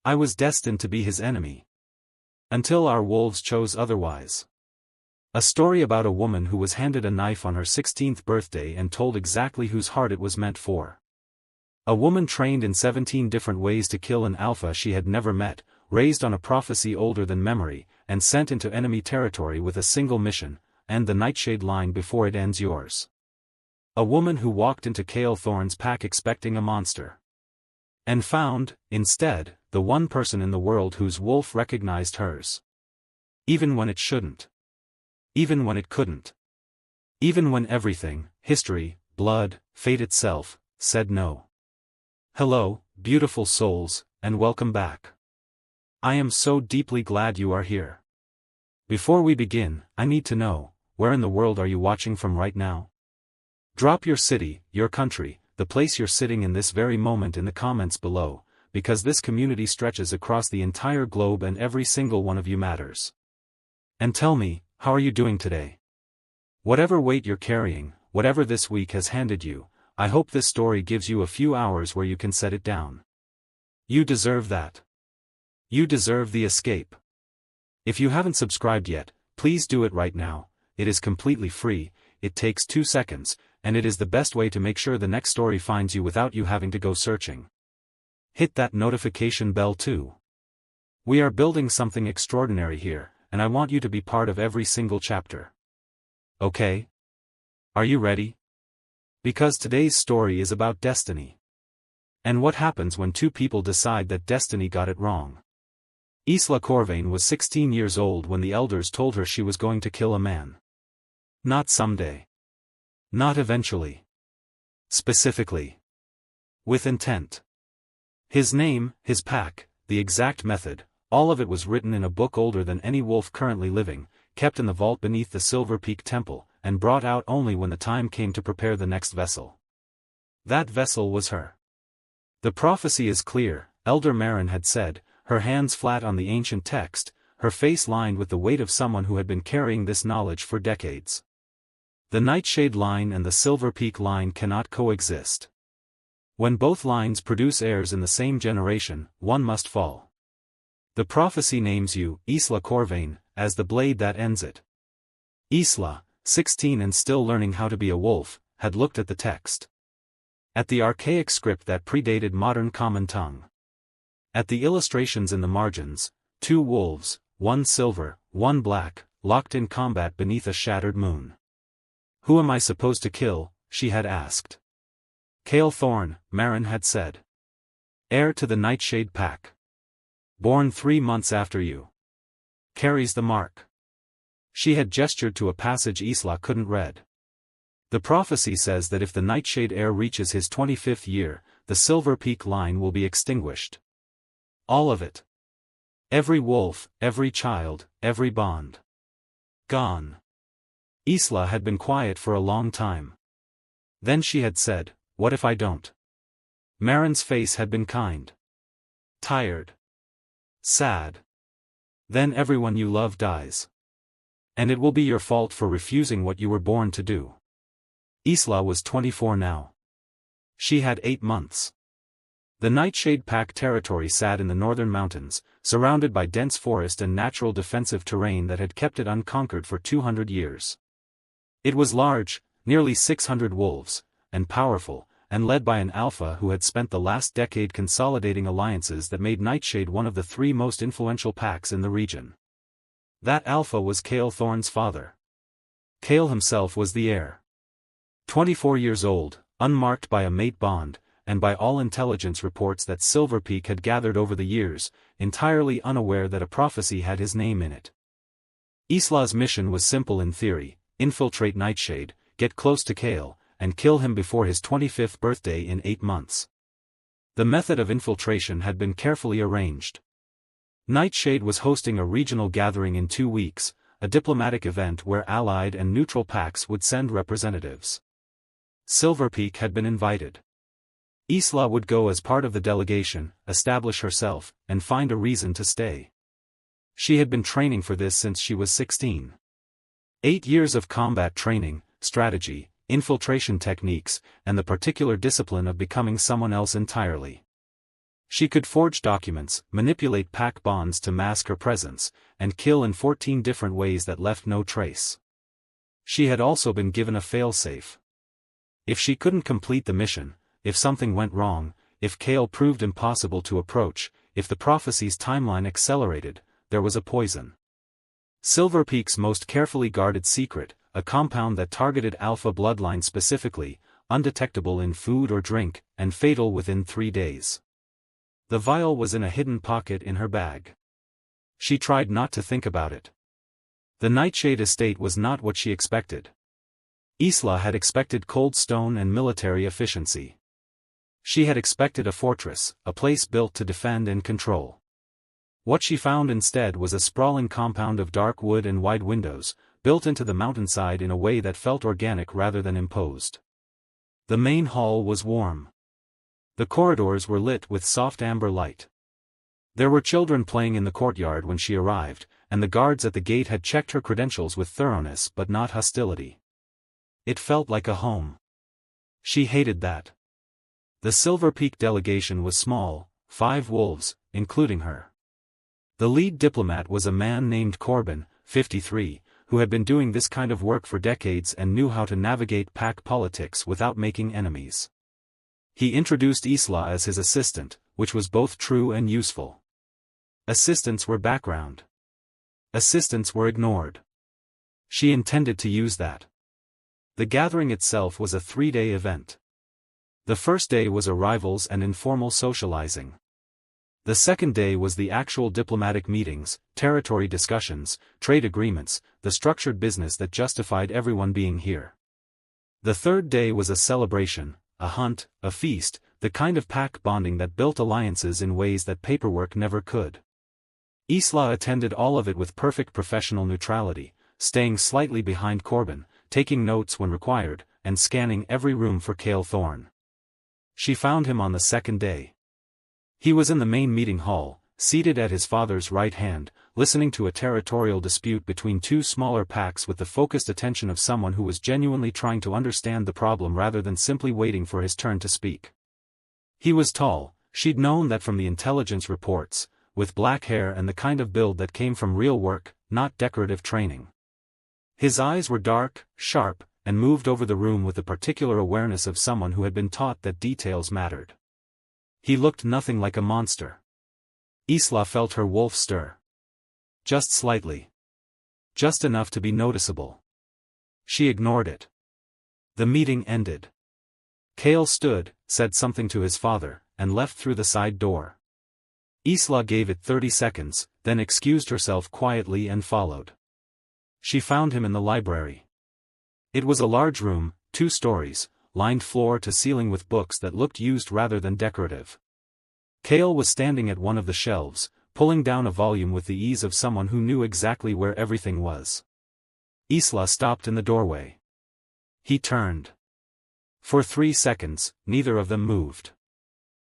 I was destined to be his enemy. Until our wolves chose otherwise. A story about a woman who was handed a knife on her 16th birthday and told exactly whose heart it was meant for. A woman trained in 17 different ways to kill an alpha she had never met, raised on a prophecy older than memory, and sent into enemy territory with a single mission, and the Nightshade line before it ends yours. A woman who walked into Kael Thorne's pack expecting a monster. And found, instead, the one person in the world whose wolf recognized hers. Even when it shouldn't. Even when it couldn't. Even when everything, history, blood, fate itself, said no. Hello, beautiful souls, and welcome back. I am so deeply glad you are here. Before we begin, I need to know, where in the world are you watching from right now? Drop your city, your country, the place you're sitting in this very moment in the comments below, because this community stretches across the entire globe and every single one of you matters. And tell me, how are you doing today? Whatever weight you're carrying, whatever this week has handed you, I hope this story gives you a few hours where you can set it down. You deserve that. You deserve the escape. If you haven't subscribed yet, please do it right now. It is completely free, it takes 2 seconds, and it is the best way to make sure the next story finds you without you having to go searching. Hit that notification bell too. We are building something extraordinary here, and I want you to be part of every single chapter. Okay? Are you ready? Because today's story is about destiny. And what happens when two people decide that destiny got it wrong. Isla Corvain was 16 years old when the elders told her she was going to kill a man. Not someday. Not eventually. Specifically. With intent. His name, his pack, the exact method, all of it was written in a book older than any wolf currently living, kept in the vault beneath the Silverpeak temple, and brought out only when the time came to prepare the next vessel. That vessel was her. The prophecy is clear, Elder Marin had said, her hands flat on the ancient text, her face lined with the weight of someone who had been carrying this knowledge for decades. The Nightshade line and the Silverpeak line cannot coexist. When both lines produce heirs in the same generation, one must fall. The prophecy names you, Isla Corvain, as the blade that ends it. Isla, 16 and still learning how to be a wolf, had looked at the text. At the archaic script that predated modern common tongue. At the illustrations in the margins, 2 wolves, 1 silver, 1 black, locked in combat beneath a shattered moon. Who am I supposed to kill? She had asked. Kael Thorne, Marin had said. Heir to the Nightshade pack. Born 3 months after you. Carries the mark. She had gestured to a passage Isla couldn't read. The prophecy says that if the Nightshade heir reaches his 25th year, the Silverpeak line will be extinguished. All of it. Every wolf, every child, every bond. Gone. Isla had been quiet for a long time. Then she had said, "What if I don't?" Marin's face had been kind. Tired. Sad. Then everyone you love dies. And it will be your fault for refusing what you were born to do. Isla was 24 now. She had 8 months. The Nightshade pack territory sat in the northern mountains, surrounded by dense forest and natural defensive terrain that had kept it unconquered for 200 years. It was large, nearly 600 wolves, and powerful, and led by an alpha who had spent the last decade consolidating alliances that made Nightshade one of the 3 most influential packs in the region. That alpha was Kael Thorne's father. Kael himself was the heir. 24 years old, unmarked by a mate bond, and by all intelligence reports that Silverpeak had gathered over the years, entirely unaware that a prophecy had his name in it. Isla's mission was simple in theory: infiltrate Nightshade, get close to Kael, and kill him before his 25th birthday in 8 months. The method of infiltration had been carefully arranged. Nightshade was hosting a regional gathering in 2 weeks, a diplomatic event where allied and neutral packs would send representatives. Silverpeak had been invited. Isla would go as part of the delegation, establish herself, and find a reason to stay. She had been training for this since she was 16. 8 years of combat training, strategy, infiltration techniques, and the particular discipline of becoming someone else entirely. She could forge documents, manipulate pack bonds to mask her presence, and kill in 14 different ways that left no trace. She had also been given a failsafe. If she couldn't complete the mission, if something went wrong, if Kael proved impossible to approach, if the Prophecies timeline accelerated, there was a poison. Silverpeak's most carefully guarded secret, a compound that targeted Alpha bloodline specifically, undetectable in food or drink, and fatal within 3 days. The vial was in a hidden pocket in her bag. She tried not to think about it. The Nightshade estate was not what she expected. Isla had expected cold stone and military efficiency. She had expected a fortress, a place built to defend and control. What she found instead was a sprawling compound of dark wood and wide windows, built into the mountainside in a way that felt organic rather than imposed. The main hall was warm. The corridors were lit with soft amber light. There were children playing in the courtyard when she arrived, and the guards at the gate had checked her credentials with thoroughness but not hostility. It felt like a home. She hated that. The Silverpeak delegation was small, 5 wolves, including her. The lead diplomat was a man named Corbin, 53, who had been doing this kind of work for decades and knew how to navigate pack politics without making enemies. He introduced Isla as his assistant, which was both true and useful. Assistants were background. Assistants were ignored. She intended to use that. The gathering itself was a 3-day event. The first day was arrivals and informal socializing. The second day was the actual diplomatic meetings, territory discussions, trade agreements, the structured business that justified everyone being here. The third day was a celebration, a hunt, a feast, the kind of pack bonding that built alliances in ways that paperwork never could. Isla attended all of it with perfect professional neutrality, staying slightly behind Corbin, taking notes when required, and scanning every room for Kael Thorne. She found him on the second day. He was in the main meeting hall, seated at his father's right hand, listening to a territorial dispute between 2 smaller packs with the focused attention of someone who was genuinely trying to understand the problem rather than simply waiting for his turn to speak. He was tall, she'd known that from the intelligence reports, with black hair and the kind of build that came from real work, not decorative training. His eyes were dark, sharp, and moved over the room with the particular awareness of someone who had been taught that details mattered. He looked nothing like a monster. Isla felt her wolf stir. Just slightly. Just enough to be noticeable. She ignored it. The meeting ended. Kael stood, said something to his father, and left through the side door. Isla gave it 30 seconds, then excused herself quietly and followed. She found him in the library. It was a large room, 2 stories, lined floor to ceiling with books that looked used rather than decorative. Kael was standing at one of the shelves, pulling down a volume with the ease of someone who knew exactly where everything was. Isla stopped in the doorway. He turned. For 3 seconds, neither of them moved.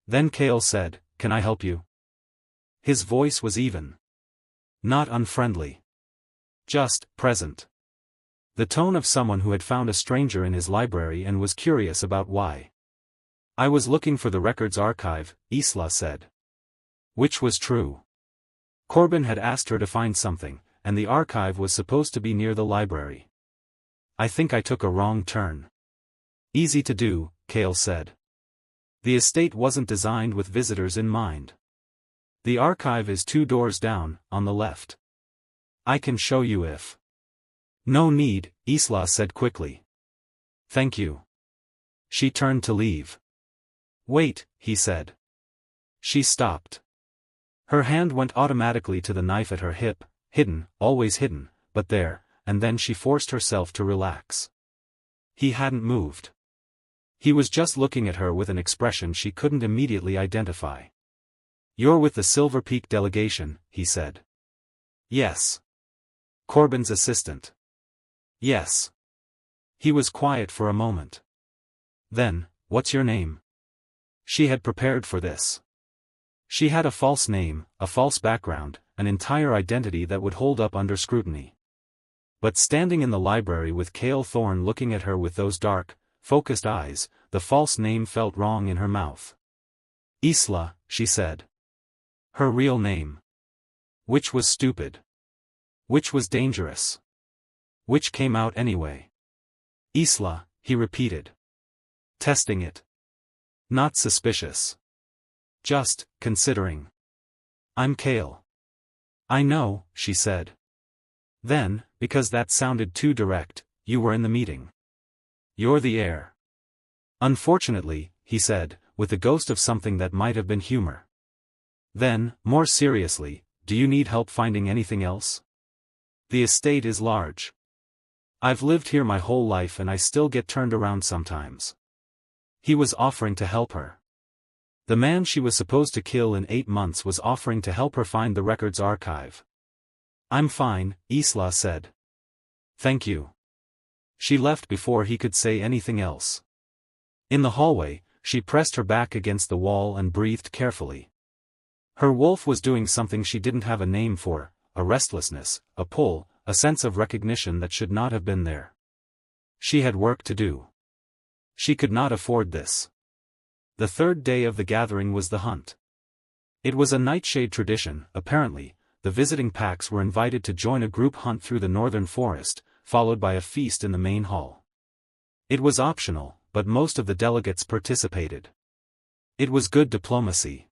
Then Kael said, "Can I help you?" His voice was even. Not unfriendly. Just present. The tone of someone who had found a stranger in his library and was curious about why. "I was looking for the records archive," Isla said. Which was true. Corbin had asked her to find something, and the archive was supposed to be near the library. "I think I took a wrong turn." "Easy to do," Kael said. "The estate wasn't designed with visitors in mind. The archive is 2 doors down, on the left. I can show you if..." "No need," Isla said quickly. "Thank you." She turned to leave. "Wait," he said. She stopped. Her hand went automatically to the knife at her hip, hidden, always hidden, but there, and then she forced herself to relax. He hadn't moved. He was just looking at her with an expression she couldn't immediately identify. "You're with the Silverpeak delegation," he said. "Yes." "Corbin's assistant." "Yes." He was quiet for a moment. Then, "What's your name?" She had prepared for this. She had a false name, a false background, an entire identity that would hold up under scrutiny. But standing in the library with Kael Thorne looking at her with those dark, focused eyes, the false name felt wrong in her mouth. Isla, she said. Her real name. Which was stupid. Which was dangerous. Which came out anyway. Isla, he repeated. Testing it. Not suspicious. Just, considering. I'm Kael. I know, she said. Then, because that sounded too direct, you were in the meeting. You're the heir. Unfortunately, he said, with the ghost of something that might have been humor. Then, more seriously, do you need help finding anything else? The estate is large. I've lived here my whole life and I still get turned around sometimes. He was offering to help her. The man she was supposed to kill in 8 months was offering to help her find the records archive. I'm fine, Isla said. Thank you. She left before he could say anything else. In the hallway, she pressed her back against the wall and breathed carefully. Her wolf was doing something she didn't have a name for, a restlessness, a pull, a sense of recognition that should not have been there. She had work to do. She could not afford this. The third day of the gathering was the hunt. It was a Nightshade tradition, apparently. The visiting packs were invited to join a group hunt through the northern forest, followed by a feast in the main hall. It was optional, but most of the delegates participated. It was good diplomacy.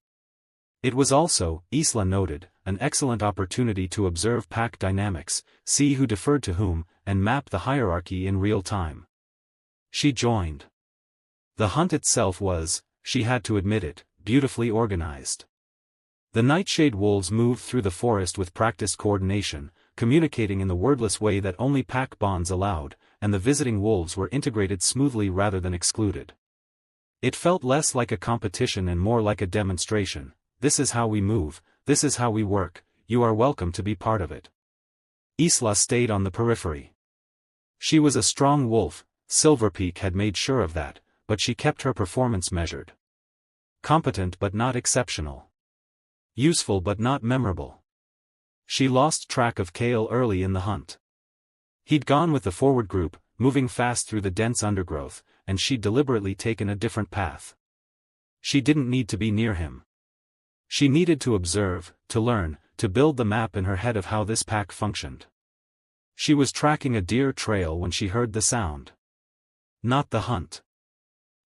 It was also, Isla noted, an excellent opportunity to observe pack dynamics, see who deferred to whom, and map the hierarchy in real time. She joined. The hunt itself was, she had to admit it, beautifully organized. The Nightshade wolves moved through the forest with practiced coordination, communicating in the wordless way that only pack bonds allowed, and the visiting wolves were integrated smoothly rather than excluded. It felt less like a competition and more like a demonstration. This is how we move, this is how we work, you are welcome to be part of it. Isla stayed on the periphery. She was a strong wolf, Silverpeak had made sure of that, but she kept her performance measured. Competent but not exceptional. Useful but not memorable. She lost track of Kael early in the hunt. He'd gone with the forward group, moving fast through the dense undergrowth, and she'd deliberately taken a different path. She didn't need to be near him. She needed to observe, to learn, to build the map in her head of how this pack functioned. She was tracking a deer trail when she heard the sound. Not the hunt.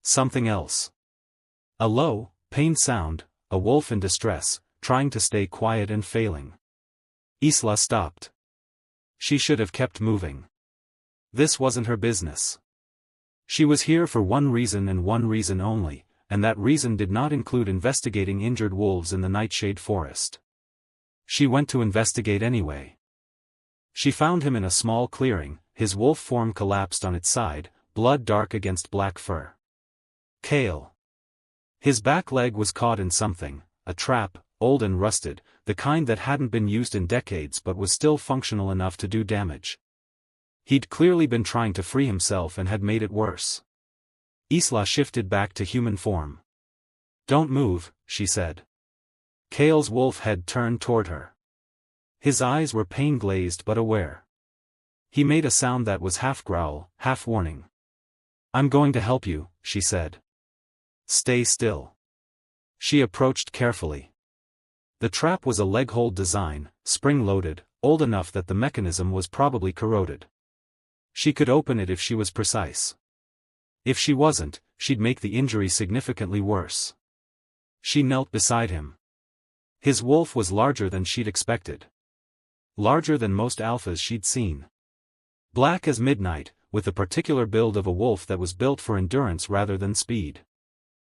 Something else. A low, pained sound, a wolf in distress, trying to stay quiet and failing. Isla stopped. She should have kept moving. This wasn't her business. She was here for one reason and one reason only, and that reason did not include investigating injured wolves in the Nightshade forest. She went to investigate anyway. She found him in a small clearing, his wolf form collapsed on its side, blood dark against black fur. Kael. His back leg was caught in something, a trap, old and rusted, the kind that hadn't been used in decades but was still functional enough to do damage. He'd clearly been trying to free himself and had made it worse. Isla shifted back to human form. Don't move, she said. Kael's wolf head turned toward her. His eyes were pain-glazed but aware. He made a sound that was half growl, half warning. I'm going to help you, she said. Stay still. She approached carefully. The trap was a leg-hold design, spring-loaded, old enough that the mechanism was probably corroded. She could open it if she was precise. If she wasn't, she'd make the injury significantly worse. She knelt beside him. His wolf was larger than she'd expected. Larger than most alphas she'd seen. Black as midnight, with the particular build of a wolf that was built for endurance rather than speed.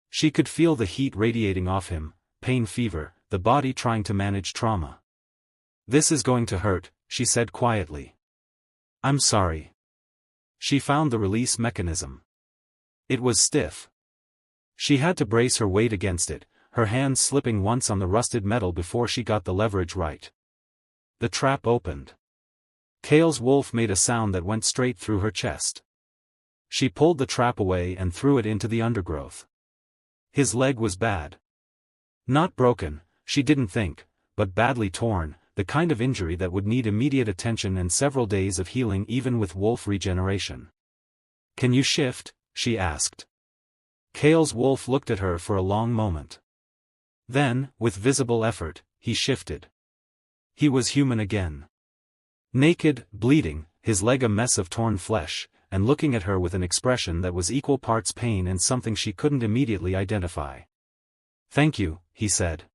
She could feel the heat radiating off him, pain fever, the body trying to manage trauma. This is going to hurt, she said quietly. I'm sorry. She found the release mechanism. It was stiff. She had to brace her weight against it, her hands slipping once on the rusted metal before she got the leverage right. The trap opened. Kael's wolf made a sound that went straight through her chest. She pulled the trap away and threw it into the undergrowth. His leg was bad. Not broken, she didn't think, but badly torn, the kind of injury that would need immediate attention and several days of healing even with wolf regeneration. Can you shift? She asked. Kael's wolf looked at her for a long moment. Then, with visible effort, he shifted. He was human again. Naked, bleeding, his leg a mess of torn flesh, and looking at her with an expression that was equal parts pain and something she couldn't immediately identify. "Thank you," he said.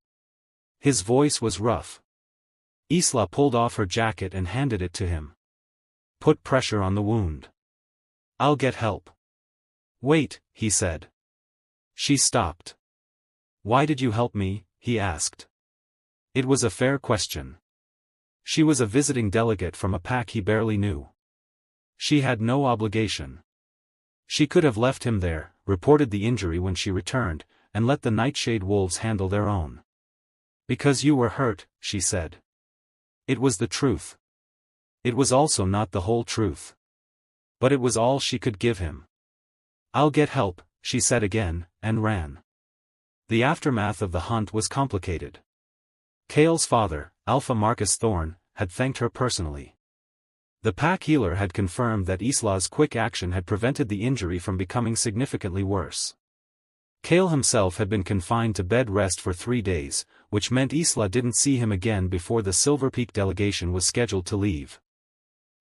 His voice was rough. Isla pulled off her jacket and handed it to him. "Put pressure on the wound. I'll get help." "Wait," he said. She stopped. "Why did you help me?" he asked. It was a fair question. She was a visiting delegate from a pack he barely knew. She had no obligation. She could have left him there, reported the injury when she returned, and let the Nightshade wolves handle their own. "Because you were hurt," she said. It was the truth. It was also not the whole truth. But it was all she could give him. "I'll get help," she said again, and ran. The aftermath of the hunt was complicated. Kael's father, Alpha Marcus Thorne, had thanked her personally. The pack healer had confirmed that Isla's quick action had prevented the injury from becoming significantly worse. Kael himself had been confined to bed rest for 3 days, which meant Isla didn't see him again before the Silverpeak delegation was scheduled to leave.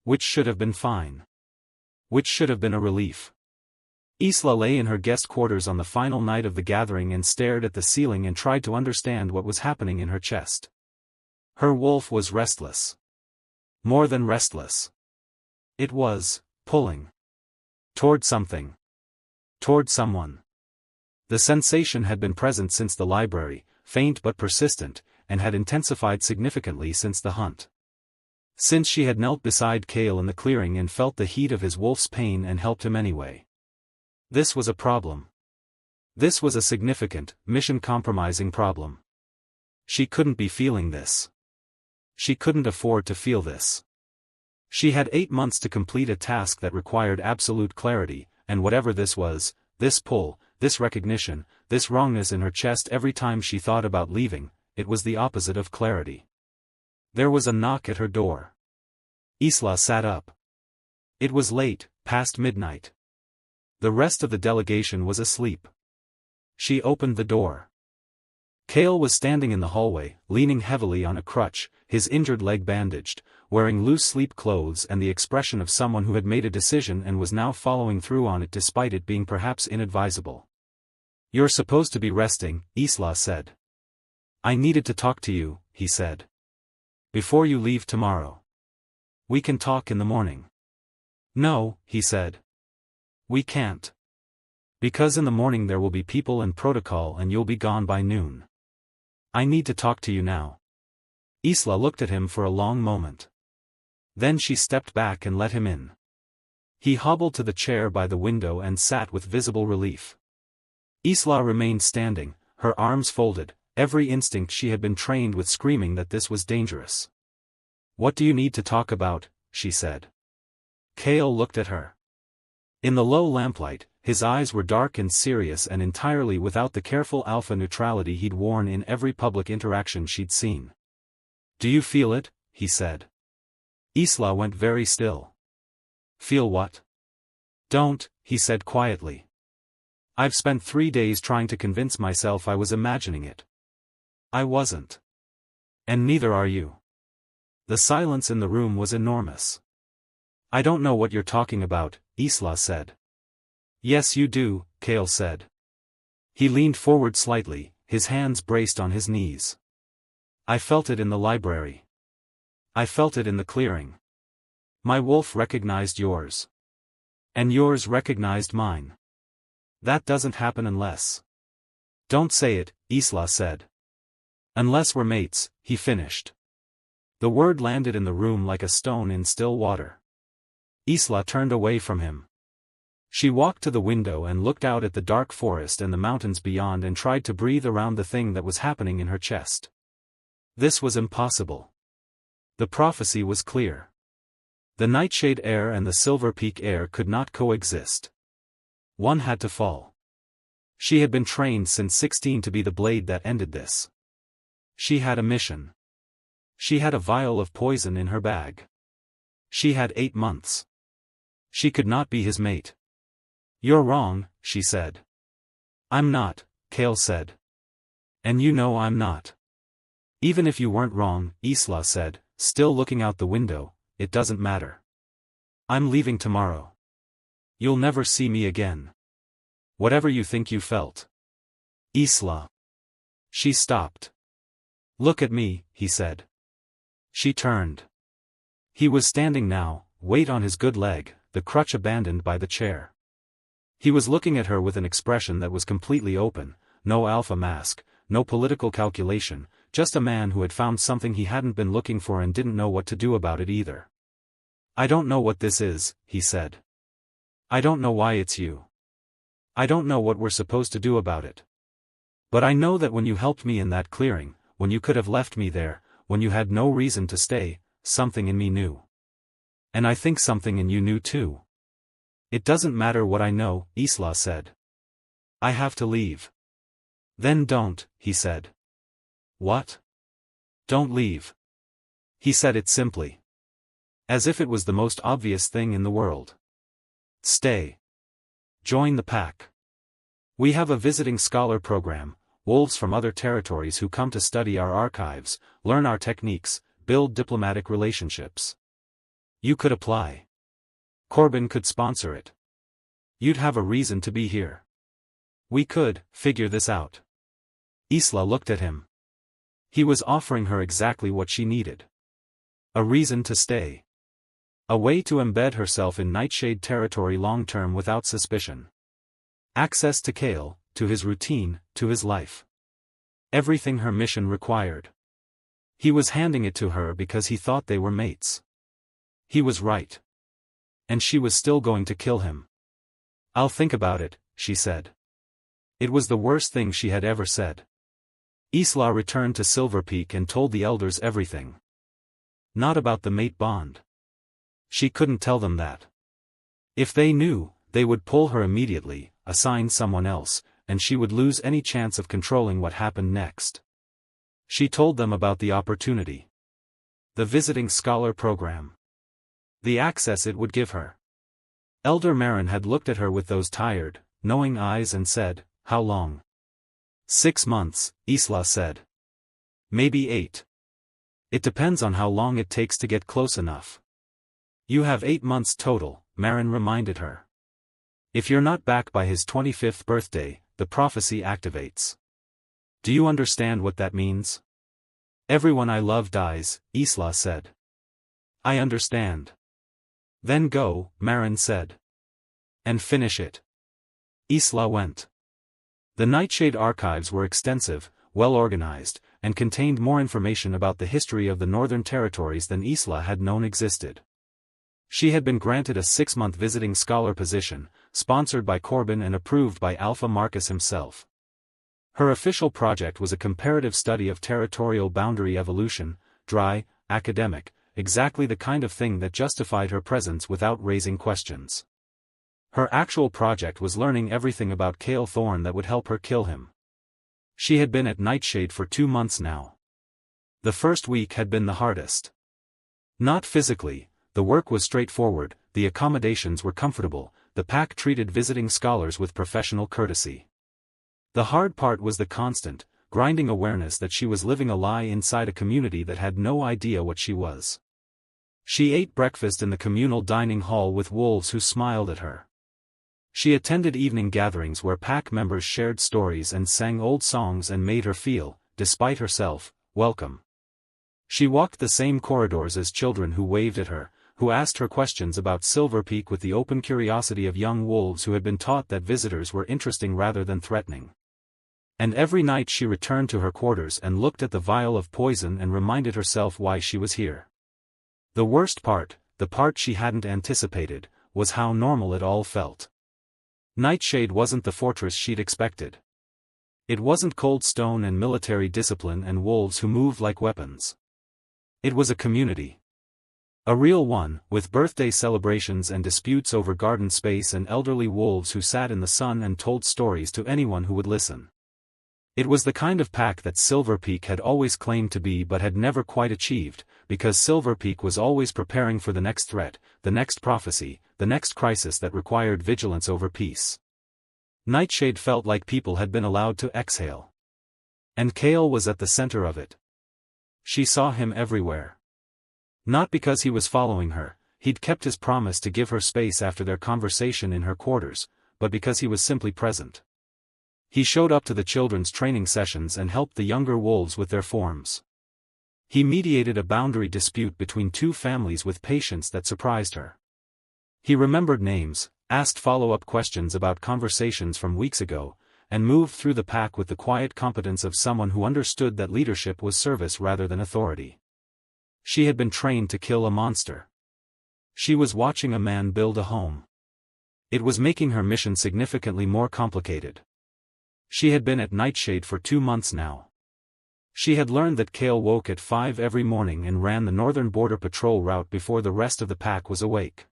Which should have been fine. Which should have been a relief. Isla lay in her guest quarters on the final night of the gathering and stared at the ceiling and tried to understand what was happening in her chest. Her wolf was restless. More than restless. It was pulling. Toward something. Toward someone. The sensation had been present since the library, faint but persistent, and had intensified significantly since the hunt. Since she had knelt beside Kael in the clearing and felt the heat of his wolf's pain and helped him anyway. This was a problem. This was a significant, mission-compromising problem. She couldn't be feeling this. She couldn't afford to feel this. She had 8 months to complete a task that required absolute clarity, and whatever this was, this pull, this recognition, this wrongness in her chest every time she thought about leaving, it was the opposite of clarity. There was a knock at her door. Isla sat up. It was late, past midnight. The rest of the delegation was asleep. She opened the door. Kael was standing in the hallway, leaning heavily on a crutch, his injured leg bandaged, wearing loose sleep clothes and the expression of someone who had made a decision and was now following through on it despite it being perhaps inadvisable. "You're supposed to be resting," Isla said. "I needed to talk to you," he said. "Before you leave tomorrow. We can talk in the morning." "No," he said. "We can't. Because in the morning there will be people and protocol and you'll be gone by noon. I need to talk to you now." Isla looked at him for a long moment. Then she stepped back and let him in. He hobbled to the chair by the window and sat with visible relief. Isla remained standing, her arms folded, every instinct she had been trained with screaming that this was dangerous. "What do you need to talk about?" she said. Kael looked at her. In the low lamplight, his eyes were dark and serious and entirely without the careful alpha neutrality he'd worn in every public interaction she'd seen. "Do you feel it?" he said. Isla went very still. "Feel what?" "Don't," he said quietly. "I've spent 3 days trying to convince myself I was imagining it. I wasn't. And neither are you." The silence in the room was enormous. "I don't know what you're talking about," Isla said. "Yes you do," Kael said. He leaned forward slightly, his hands braced on his knees. "I felt it in the library. I felt it in the clearing. My wolf recognized yours. And yours recognized mine. That doesn't happen unless—" "Don't say it," Isla said. "Unless we're mates," he finished. The word landed in the room like a stone in still water. Isla turned away from him. She walked to the window and looked out at the dark forest and the mountains beyond and tried to breathe around the thing that was happening in her chest. This was impossible. The prophecy was clear. The Nightshade heir and the Silverpeak heir could not coexist. One had to fall. She had been trained since 16 to be the blade that ended this. She had a mission. She had a vial of poison in her bag. She had 8 months. She could not be his mate. "You're wrong," she said. "I'm not," Kael said. And you know I'm not. Even if you weren't wrong, Isla said, still looking out the window, it doesn't matter. I'm leaving tomorrow. You'll never see me again. Whatever you think you felt. Isla. She stopped. Look at me, he said. She turned. He was standing now, weight on his good leg, the crutch abandoned by the chair. He was looking at her with an expression that was completely open, no alpha mask, no political calculation, just a man who had found something he hadn't been looking for and didn't know what to do about it either. I don't know what this is, he said. I don't know why it's you. I don't know what we're supposed to do about it. But I know that when you helped me in that clearing, when you could have left me there, when you had no reason to stay, something in me knew. And I think something in you knew too. It doesn't matter what I know, Isla said. I have to leave. Then don't, he said. What? Don't leave. He said it simply. As if it was the most obvious thing in the world. Stay. Join the pack. We have a visiting scholar program, wolves from other territories who come to study our archives, learn our techniques, build diplomatic relationships. You could apply. Corbin could sponsor it. You'd have a reason to be here. We could figure this out. Isla looked at him. He was offering her exactly what she needed. A reason to stay. A way to embed herself in Nightshade territory long-term without suspicion. Access to Kael, to his routine, to his life. Everything her mission required. He was handing it to her because he thought they were mates. He was right. And she was still going to kill him. I'll think about it, she said. It was the worst thing she had ever said. Isla returned to Silverpeak and told the elders everything. Not about the mate bond. She couldn't tell them that. If they knew, they would pull her immediately, assign someone else, and she would lose any chance of controlling what happened next. She told them about the opportunity. The visiting scholar program. The access it would give her. Elder Marin had looked at her with those tired, knowing eyes and said, "How long?" 6 months, Isla said. Maybe 8. It depends on how long it takes to get close enough. You have 8 months total, Marin reminded her. If you're not back by his 25th birthday, the prophecy activates. Do you understand what that means? Everyone I love dies, Isla said. I understand. Then go, Marin said. And finish it. Isla went. The Nightshade archives were extensive, well-organized, and contained more information about the history of the Northern Territories than Isla had known existed. She had been granted a 6-month visiting scholar position, sponsored by Corbin and approved by Alpha Marcus himself. Her official project was a comparative study of territorial boundary evolution, dry, academic, exactly the kind of thing that justified her presence without raising questions. Her actual project was learning everything about Kael Thorne that would help her kill him. She had been at Nightshade for 2 months now. The first week had been the hardest. Not physically, the work was straightforward, the accommodations were comfortable, the pack treated visiting scholars with professional courtesy. The hard part was the constant, grinding awareness that she was living a lie inside a community that had no idea what she was. She ate breakfast in the communal dining hall with wolves who smiled at her. She attended evening gatherings where pack members shared stories and sang old songs and made her feel, despite herself, welcome. She walked the same corridors as children who waved at her, who asked her questions about Silverpeak with the open curiosity of young wolves who had been taught that visitors were interesting rather than threatening. And every night she returned to her quarters and looked at the vial of poison and reminded herself why she was here. The worst part, the part she hadn't anticipated, was how normal it all felt. Nightshade wasn't the fortress she'd expected. It wasn't cold stone and military discipline and wolves who moved like weapons. It was a community. A real one, with birthday celebrations and disputes over garden space and elderly wolves who sat in the sun and told stories to anyone who would listen. It was the kind of pack that Silverpeak had always claimed to be but had never quite achieved, because Silverpeak was always preparing for the next threat, the next prophecy, the next crisis that required vigilance over peace. Nightshade felt like people had been allowed to exhale. And Kael was at the center of it. She saw him everywhere. Not because he was following her, he'd kept his promise to give her space after their conversation in her quarters, but because he was simply present. He showed up to the children's training sessions and helped the younger wolves with their forms. He mediated a boundary dispute between two families with patience that surprised her. He remembered names, asked follow-up questions about conversations from weeks ago, and moved through the pack with the quiet competence of someone who understood that leadership was service rather than authority. She had been trained to kill a monster. She was watching a man build a home. It was making her mission significantly more complicated. She had been at Nightshade for 2 months now. She had learned that Kael woke at 5 every morning and ran the northern border patrol route before the rest of the pack was awake.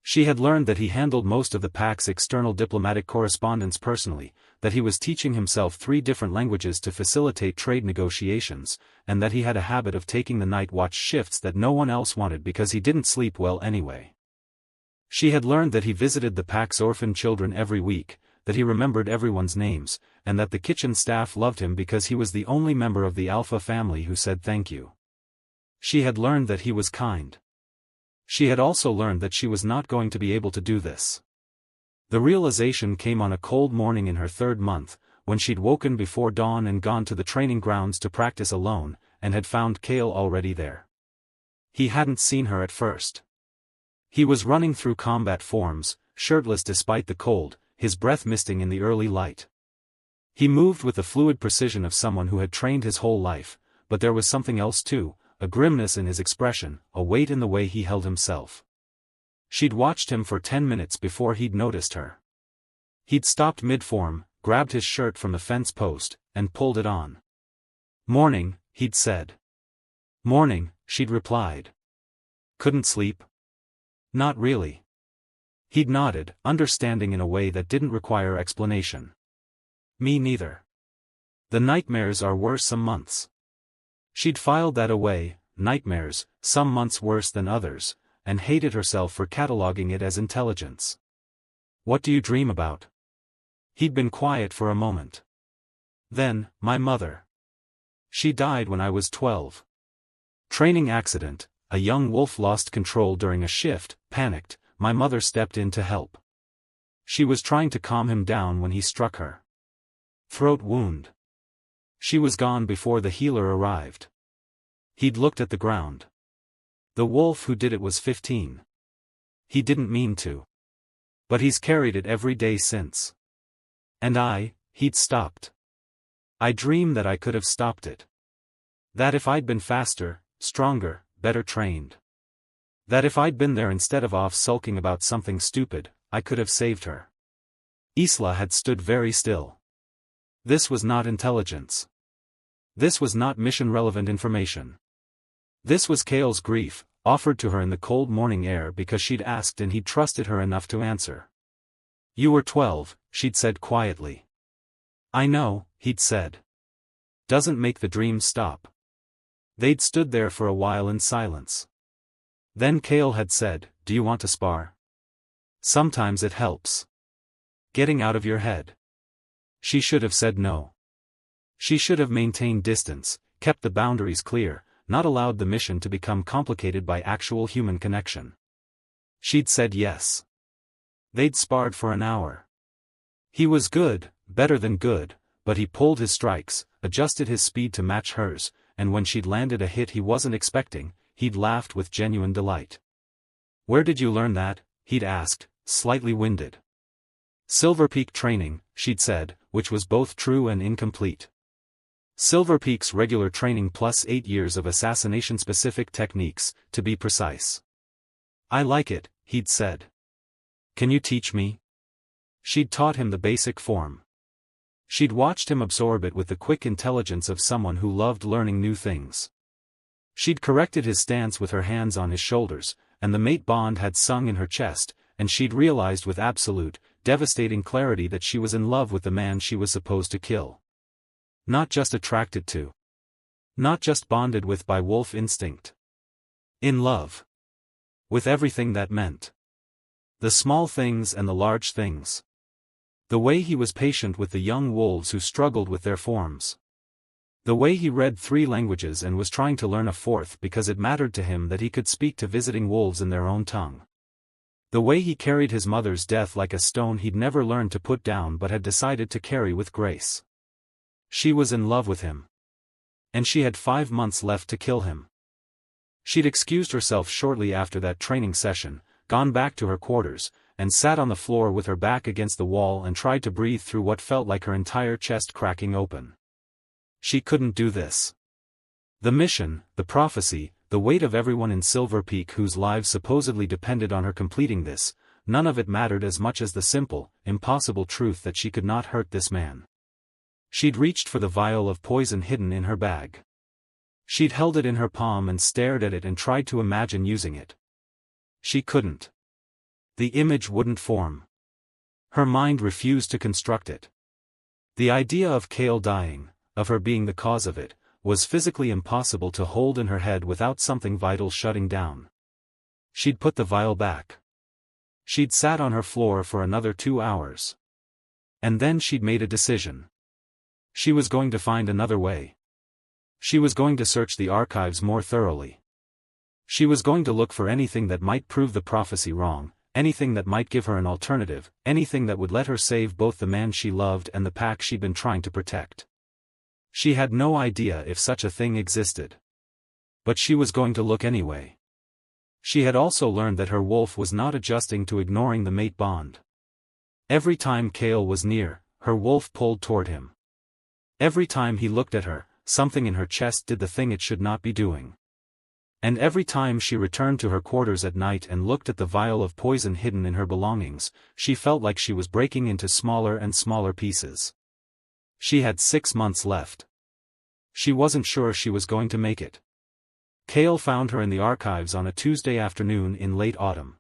She had learned that he handled most of the pack's external diplomatic correspondence personally, that he was teaching himself 3 different languages to facilitate trade negotiations, and that he had a habit of taking the night watch shifts that no one else wanted because he didn't sleep well anyway. She had learned that he visited the pack's orphan children every week, that he remembered everyone's names, and that the kitchen staff loved him because he was the only member of the Alpha family who said thank you. She had learned that he was kind. She had also learned that she was not going to be able to do this. The realization came on a cold morning in her 3rd month, when she'd woken before dawn and gone to the training grounds to practice alone, and had found Kael already there. He hadn't seen her at first. He was running through combat forms, shirtless despite the cold, his breath misting in the early light. He moved with the fluid precision of someone who had trained his whole life, but there was something else too, a grimness in his expression, a weight in the way he held himself. She'd watched him for 10 minutes before he'd noticed her. He'd stopped mid-form, grabbed his shirt from the fence post, and pulled it on. "Morning," he'd said. "Morning," she'd replied. "Couldn't sleep?" "Not really." He'd nodded, understanding in a way that didn't require explanation. "Me neither. The nightmares are worse some months." She'd filed that away, nightmares, some months worse than others, and hated herself for cataloging it as intelligence. "What do you dream about?" He'd been quiet for a moment. Then, "My mother. She died when I was 12. Training accident, a young wolf lost control during a shift, panicked, my mother stepped in to help. She was trying to calm him down when he struck her. Throat wound. She was gone before the healer arrived." He'd looked at the ground. "The wolf who did it was 15. He didn't mean to. But he's carried it every day since. And he'd stopped. I dream that I could have stopped it. That if I'd been faster, stronger, better trained. That if I'd been there instead of off sulking about something stupid, I could have saved her." Isla had stood very still. This was not intelligence. This was not mission-relevant information. This was Kael's grief, offered to her in the cold morning air because she'd asked and he'd trusted her enough to answer. "You were 12, she'd said quietly. "I know," he'd said. "Doesn't make the dream stop." They'd stood there for a while in silence. Then Kael had said, "Do you want to spar? Sometimes it helps. Getting out of your head." She should have said no. She should have maintained distance, kept the boundaries clear, not allowed the mission to become complicated by actual human connection. She'd said yes. They'd sparred for an hour. He was good, better than good, but he pulled his strikes, adjusted his speed to match hers, and when she'd landed a hit he wasn't expecting, he'd laughed with genuine delight. "Where did you learn that?" he'd asked, slightly winded. "Silverpeak training," she'd said, which was both true and incomplete. Silverpeak's regular training plus 8 years of assassination-specific techniques, to be precise. "I like it," he'd said. "Can you teach me?" She'd taught him the basic form. She'd watched him absorb it with the quick intelligence of someone who loved learning new things. She'd corrected his stance with her hands on his shoulders, and the mate bond had sung in her chest, and she'd realized with absolute, devastating clarity that she was in love with the man she was supposed to kill. Not just attracted to. Not just bonded with by wolf instinct. In love. With everything that meant. The small things and the large things. The way he was patient with the young wolves who struggled with their forms. The way he read 3 languages and was trying to learn a 4th because it mattered to him that he could speak to visiting wolves in their own tongue. The way he carried his mother's death like a stone he'd never learned to put down but had decided to carry with grace. She was in love with him. And she had 5 months left to kill him. She'd excused herself shortly after that training session, gone back to her quarters, and sat on the floor with her back against the wall and tried to breathe through what felt like her entire chest cracking open. She couldn't do this. The mission, the prophecy, the weight of everyone in Silverpeak whose lives supposedly depended on her completing this, none of it mattered as much as the simple, impossible truth that she could not hurt this man. She'd reached for the vial of poison hidden in her bag. She'd held it in her palm and stared at it and tried to imagine using it. She couldn't. The image wouldn't form. Her mind refused to construct it. The idea of Kael dying, of her being the cause of it, was physically impossible to hold in her head without something vital shutting down. She'd put the vial back. She'd sat on her floor for another 2 hours. And then she'd made a decision. She was going to find another way. She was going to search the archives more thoroughly. She was going to look for anything that might prove the prophecy wrong, anything that might give her an alternative, anything that would let her save both the man she loved and the pack she'd been trying to protect. She had no idea if such a thing existed. But she was going to look anyway. She had also learned that her wolf was not adjusting to ignoring the mate bond. Every time Kael was near, her wolf pulled toward him. Every time he looked at her, something in her chest did the thing it should not be doing. And every time she returned to her quarters at night and looked at the vial of poison hidden in her belongings, she felt like she was breaking into smaller and smaller pieces. She had 6 months left. She wasn't sure she was going to make it. Kael found her in the archives on a Tuesday afternoon in late autumn.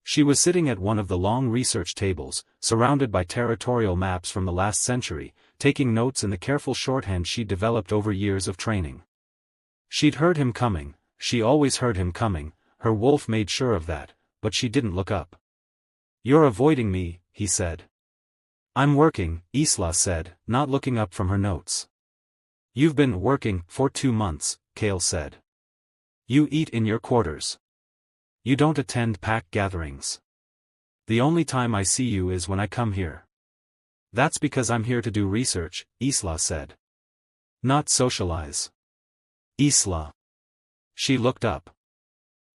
She was sitting at one of the long research tables, surrounded by territorial maps from the last century, taking notes in the careful shorthand she'd developed over years of training. She'd heard him coming, she always heard him coming, her wolf made sure of that, but she didn't look up. "You're avoiding me," he said. "I'm working," Isla said, not looking up from her notes. "You've been working for 2 months, Kael said. You eat in your quarters. You don't attend pack gatherings. The only time I see you is when I come here." "That's because I'm here to do research," Isla said. "Not socialize." "Isla." She looked up.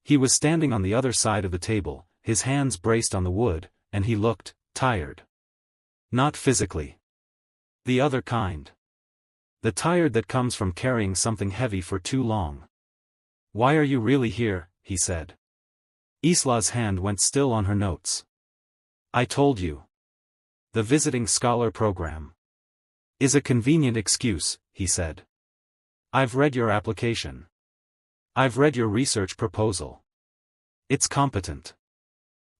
He was standing on the other side of the table, his hands braced on the wood, and he looked tired. Not physically. The other kind. The tired that comes from carrying something heavy for too long. "Why are you really here?" he said. Isla's hand went still on her notes. "I told you. The visiting scholar program is a convenient excuse," he said. "I've read your application. I've read your research proposal. It's competent.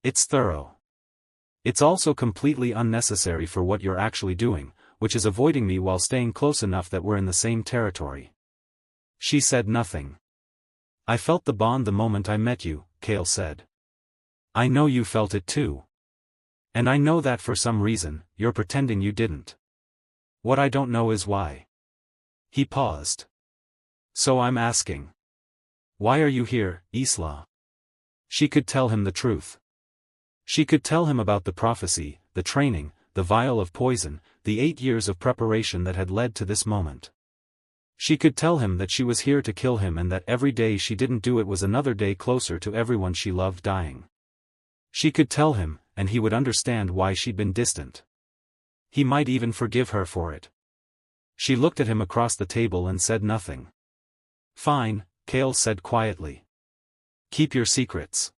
It's thorough. It's also completely unnecessary for what you're actually doing, which is avoiding me while staying close enough that we're in the same territory." She said nothing. "I felt the bond the moment I met you," Kael said. "I know you felt it too. And I know that for some reason, you're pretending you didn't. What I don't know is why." He paused. "So I'm asking. Why are you here, Isla?" She could tell him the truth. She could tell him about the prophecy, the training, the vial of poison, the 8 years of preparation that had led to this moment. She could tell him that she was here to kill him and that every day she didn't do it was another day closer to everyone she loved dying. She could tell him, and he would understand why she'd been distant. He might even forgive her for it. She looked at him across the table and said nothing. "Fine," Kael said quietly. "Keep your secrets.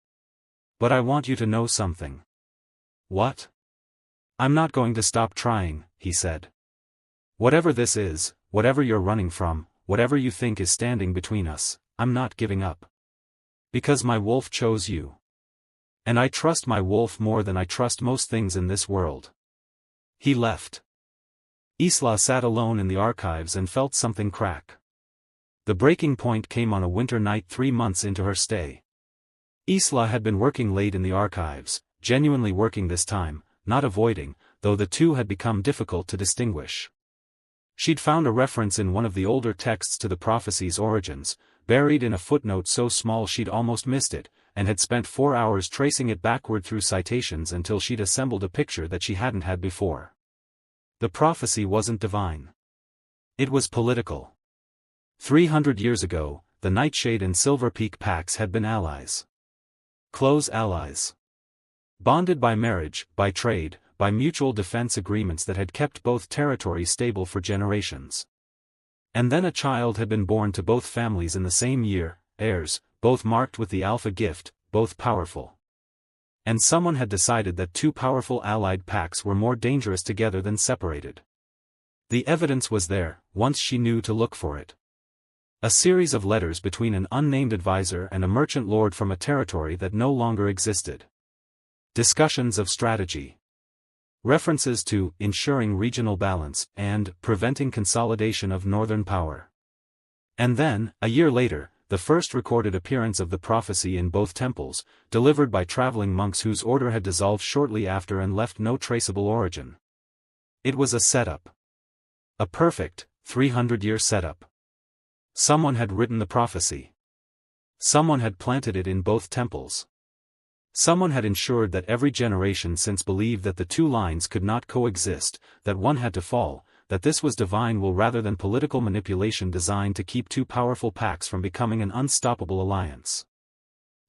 But I want you to know something." "What?" "I'm not going to stop trying," he said. "Whatever this is, whatever you're running from, whatever you think is standing between us, I'm not giving up. Because my wolf chose you. And I trust my wolf more than I trust most things in this world." He left. Isla sat alone in the archives and felt something crack. The breaking point came on a winter night 3 months into her stay. Isla had been working late in the archives, genuinely working this time, not avoiding, though the two had become difficult to distinguish. She'd found a reference in one of the older texts to the Prophecies' origins, buried in a footnote so small she'd almost missed it, and had spent 4 hours tracing it backward through citations until she'd assembled a picture that she hadn't had before. The prophecy wasn't divine. It was political. 300 years ago, the Nightshade and Silverpeak pacts had been allies. Close allies. Bonded by marriage, by trade, by mutual defense agreements that had kept both territories stable for generations. And then a child had been born to both families in the same year, heirs, both marked with the Alpha gift, both powerful. And someone had decided that two powerful allied pacts were more dangerous together than separated. The evidence was there, once she knew to look for it. A series of letters between an unnamed advisor and a merchant lord from a territory that no longer existed. Discussions of strategy. References to ensuring regional balance and preventing consolidation of northern power. And then, a year later, the first recorded appearance of the prophecy in both temples, delivered by traveling monks whose order had dissolved shortly after and left no traceable origin. It was a setup. A perfect, 300-year setup. Someone had written the prophecy. Someone had planted it in both temples. Someone had ensured that every generation since believed that the two lines could not coexist, that one had to fall, that this was divine will rather than political manipulation designed to keep two powerful pacts from becoming an unstoppable alliance.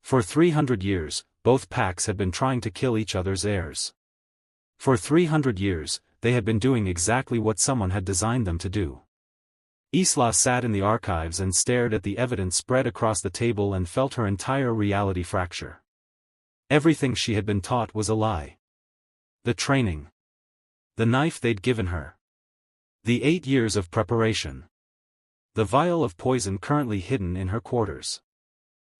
For 300 years, both pacts had been trying to kill each other's heirs. For 300 years, they had been doing exactly what someone had designed them to do. Isla sat in the archives and stared at the evidence spread across the table and felt her entire reality fracture. Everything she had been taught was a lie. The training. The knife they'd given her. The 8 years of preparation. The vial of poison currently hidden in her quarters.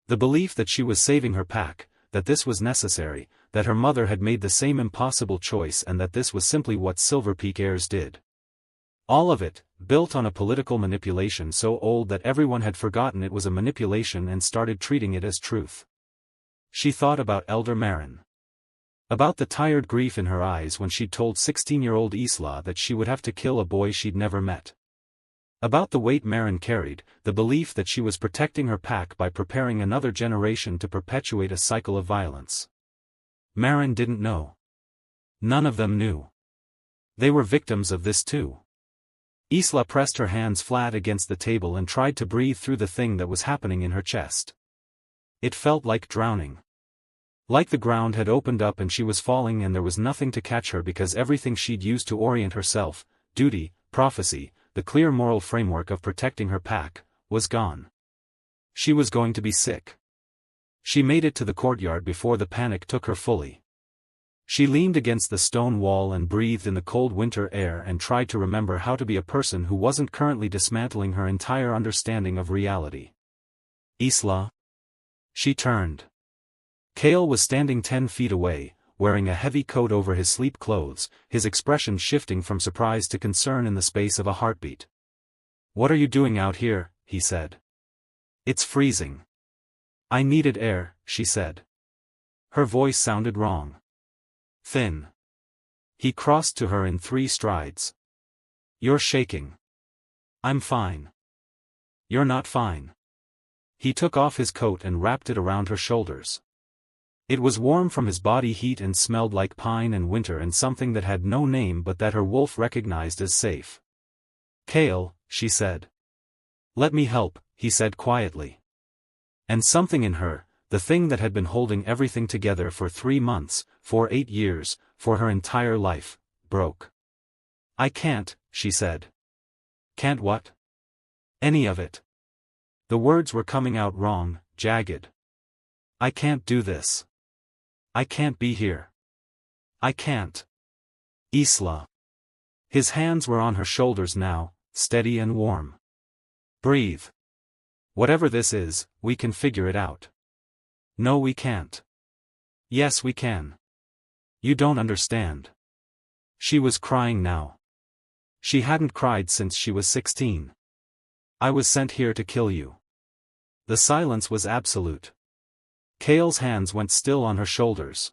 The belief that she was saving her pack, that this was necessary, that her mother had made the same impossible choice and that this was simply what Silverpeak heirs did. All of it, built on a political manipulation so old that everyone had forgotten it was a manipulation and started treating it as truth. She thought about Elder Marin. About the tired grief in her eyes when she'd told 16-year-old Isla that she would have to kill a boy she'd never met. About the weight Marin carried, the belief that she was protecting her pack by preparing another generation to perpetuate a cycle of violence. Marin didn't know. None of them knew. They were victims of this too. Isla pressed her hands flat against the table and tried to breathe through the thing that was happening in her chest. It felt like drowning. Like the ground had opened up and she was falling and there was nothing to catch her because everything she'd used to orient herself, duty, prophecy, the clear moral framework of protecting her pack, was gone. She was going to be sick. She made it to the courtyard before the panic took her fully. She leaned against the stone wall and breathed in the cold winter air and tried to remember how to be a person who wasn't currently dismantling her entire understanding of reality. Isla? She turned. Kael was standing 10 feet away, wearing a heavy coat over his sleep clothes, his expression shifting from surprise to concern in the space of a heartbeat. "What are you doing out here?" he said. "It's freezing." "I needed air," she said. Her voice sounded wrong. Thin. He crossed to her in 3 strides. "You're shaking." "I'm fine." "You're not fine." He took off his coat and wrapped it around her shoulders. It was warm from his body heat and smelled like pine and winter and something that had no name but that her wolf recognized as safe. "Kael," she said. "Let me help," he said quietly. And something in her, the thing that had been holding everything together for 3 months, for 8 years, for her entire life, broke. "I can't," she said. "Can't what?" "Any of it." The words were coming out wrong, jagged. "I can't do this. I can't be here. I can't." Isla. His hands were on her shoulders now, steady and warm. "Breathe. Whatever this is, we can figure it out." "No, we can't." "Yes, we can. You don't understand." She was crying now. She hadn't cried since she was 16. "I was sent here to kill you." The silence was absolute. Kael's hands went still on her shoulders.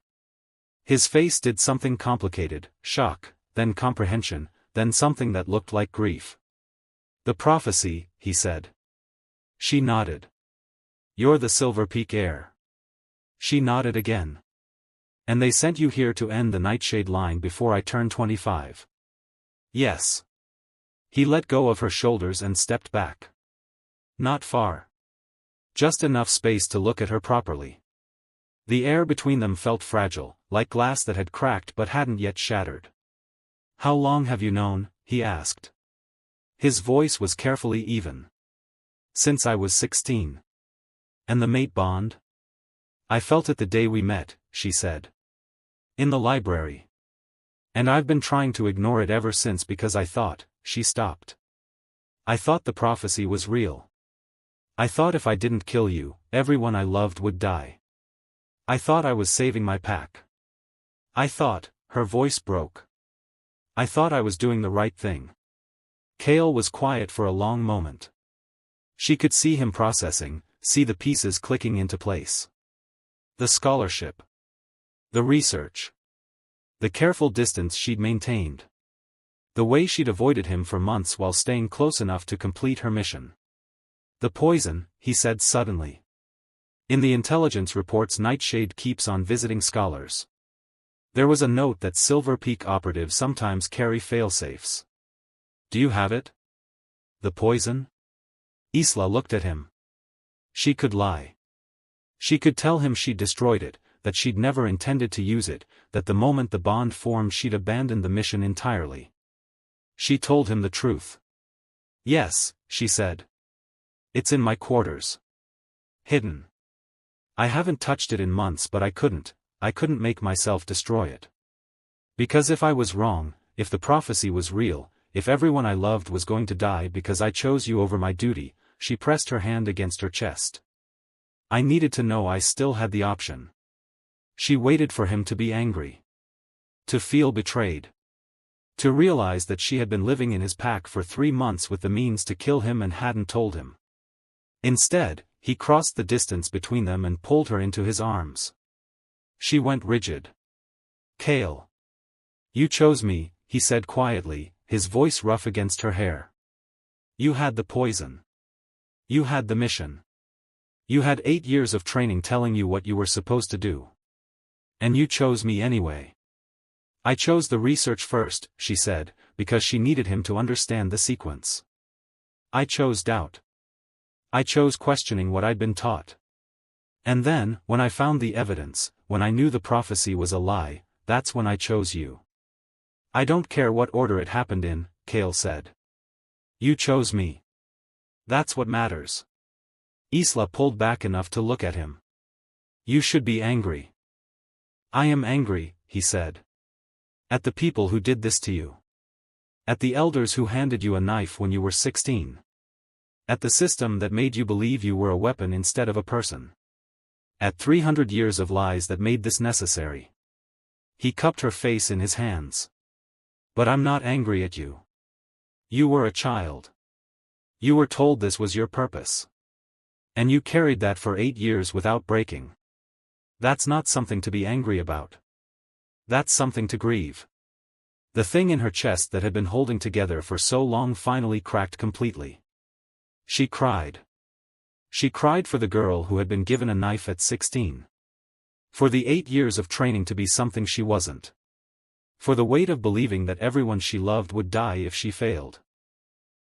His face did something complicated, shock, then comprehension, then something that looked like grief. The prophecy, he said. She nodded. You're the Silverpeak heir. She nodded again. And they sent you here to end the Nightshade line before I turn 25. Yes. He let go of her shoulders and stepped back. Not far. Just enough space to look at her properly. The air between them felt fragile, like glass that had cracked but hadn't yet shattered. How long have you known? He asked. His voice was carefully even. Since I was 16. And the mate bond? I felt it the day we met, she said. In the library. And I've been trying to ignore it ever since because I thought, she stopped. I thought the prophecy was real. I thought if I didn't kill you, everyone I loved would die. I thought I was saving my pack. I thought, her voice broke. I thought I was doing the right thing. Kael was quiet for a long moment. She could see him processing, see the pieces clicking into place. The scholarship. The research. The careful distance she'd maintained. The way she'd avoided him for months while staying close enough to complete her mission. The poison, he said suddenly. In the intelligence reports Nightshade keeps on visiting scholars. There was a note that Silverpeak operatives sometimes carry failsafes. Do you have it? The poison? Isla looked at him. She could lie. She could tell him she'd destroyed it, that she'd never intended to use it, that the moment the bond formed she'd abandoned the mission entirely. She told him the truth. Yes, she said. It's in my quarters. Hidden. I haven't touched it in months but I couldn't make myself destroy it. Because if I was wrong, if the prophecy was real, if everyone I loved was going to die because I chose you over my duty, she pressed her hand against her chest. I needed to know I still had the option. She waited for him to be angry. To feel betrayed. To realize that she had been living in his pack for 3 months with the means to kill him and hadn't told him. Instead, he crossed the distance between them and pulled her into his arms. She went rigid. Kael. You chose me, he said quietly, his voice rough against her hair. You had the poison. You had the mission. You had 8 years of training telling you what you were supposed to do. And you chose me anyway. I chose the research first, she said, because she needed him to understand the sequence. I chose doubt. I chose questioning what I'd been taught. And then, when I found the evidence, when I knew the prophecy was a lie, that's when I chose you. I don't care what order it happened in, Kael said. You chose me. That's what matters. Isla pulled back enough to look at him. You should be angry. I am angry, he said. At the people who did this to you. At the elders who handed you a knife when you were 16. At the system that made you believe you were a weapon instead of a person. At 300 years of lies that made this necessary. He cupped her face in his hands. But I'm not angry at you. You were a child. You were told this was your purpose. And you carried that for 8 years without breaking. That's not something to be angry about. That's something to grieve. The thing in her chest that had been holding together for so long finally cracked completely. She cried. She cried for the girl who had been given a knife at 16. For the 8 years of training to be something she wasn't. For the weight of believing that everyone she loved would die if she failed.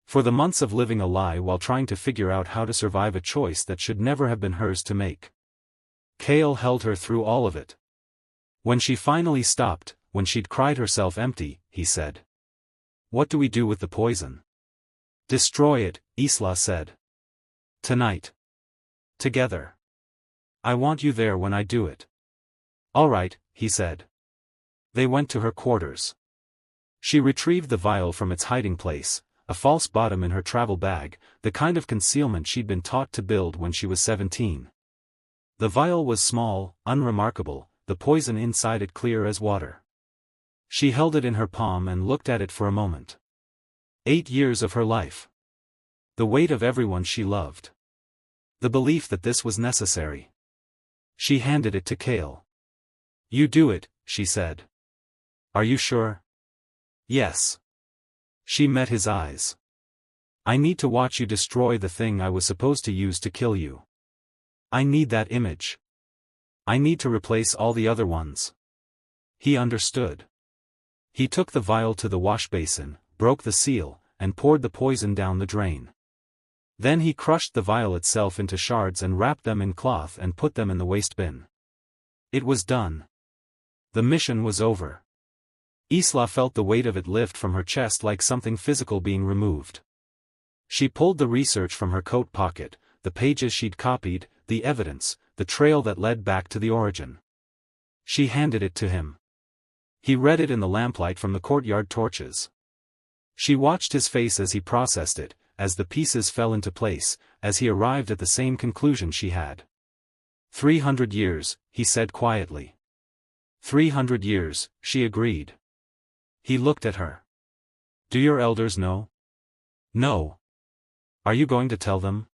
For the months of living a lie while trying to figure out how to survive a choice that should never have been hers to make. Kael held her through all of it. When she finally stopped, when she'd cried herself empty, he said. What do we do with the poison? Destroy it, Isla said. Tonight. Together. I want you there when I do it. All right, he said. They went to her quarters. She retrieved the vial from its hiding place, a false bottom in her travel bag, the kind of concealment she'd been taught to build when she was 17. The vial was small, unremarkable, the poison inside it clear as water. She held it in her palm and looked at it for a moment. 8 years of her life. The weight of everyone she loved. The belief that this was necessary. She handed it to Kael. You do it, she said. Are you sure? Yes. She met his eyes. I need to watch you destroy the thing I was supposed to use to kill you. I need that image. I need to replace all the other ones. He understood. He took the vial to the wash basin, broke the seal, and poured the poison down the drain. Then he crushed the vial itself into shards and wrapped them in cloth and put them in the waste bin. It was done. The mission was over. Isla felt the weight of it lift from her chest like something physical being removed. She pulled the research from her coat pocket, the pages she'd copied, the evidence, the trail that led back to the origin. She handed it to him. He read it in the lamplight from the courtyard torches. She watched his face as he processed it, as the pieces fell into place, as he arrived at the same conclusion she had. 300 years, he said quietly. 300 years, she agreed. He looked at her. Do your elders know? No. Are you going to tell them?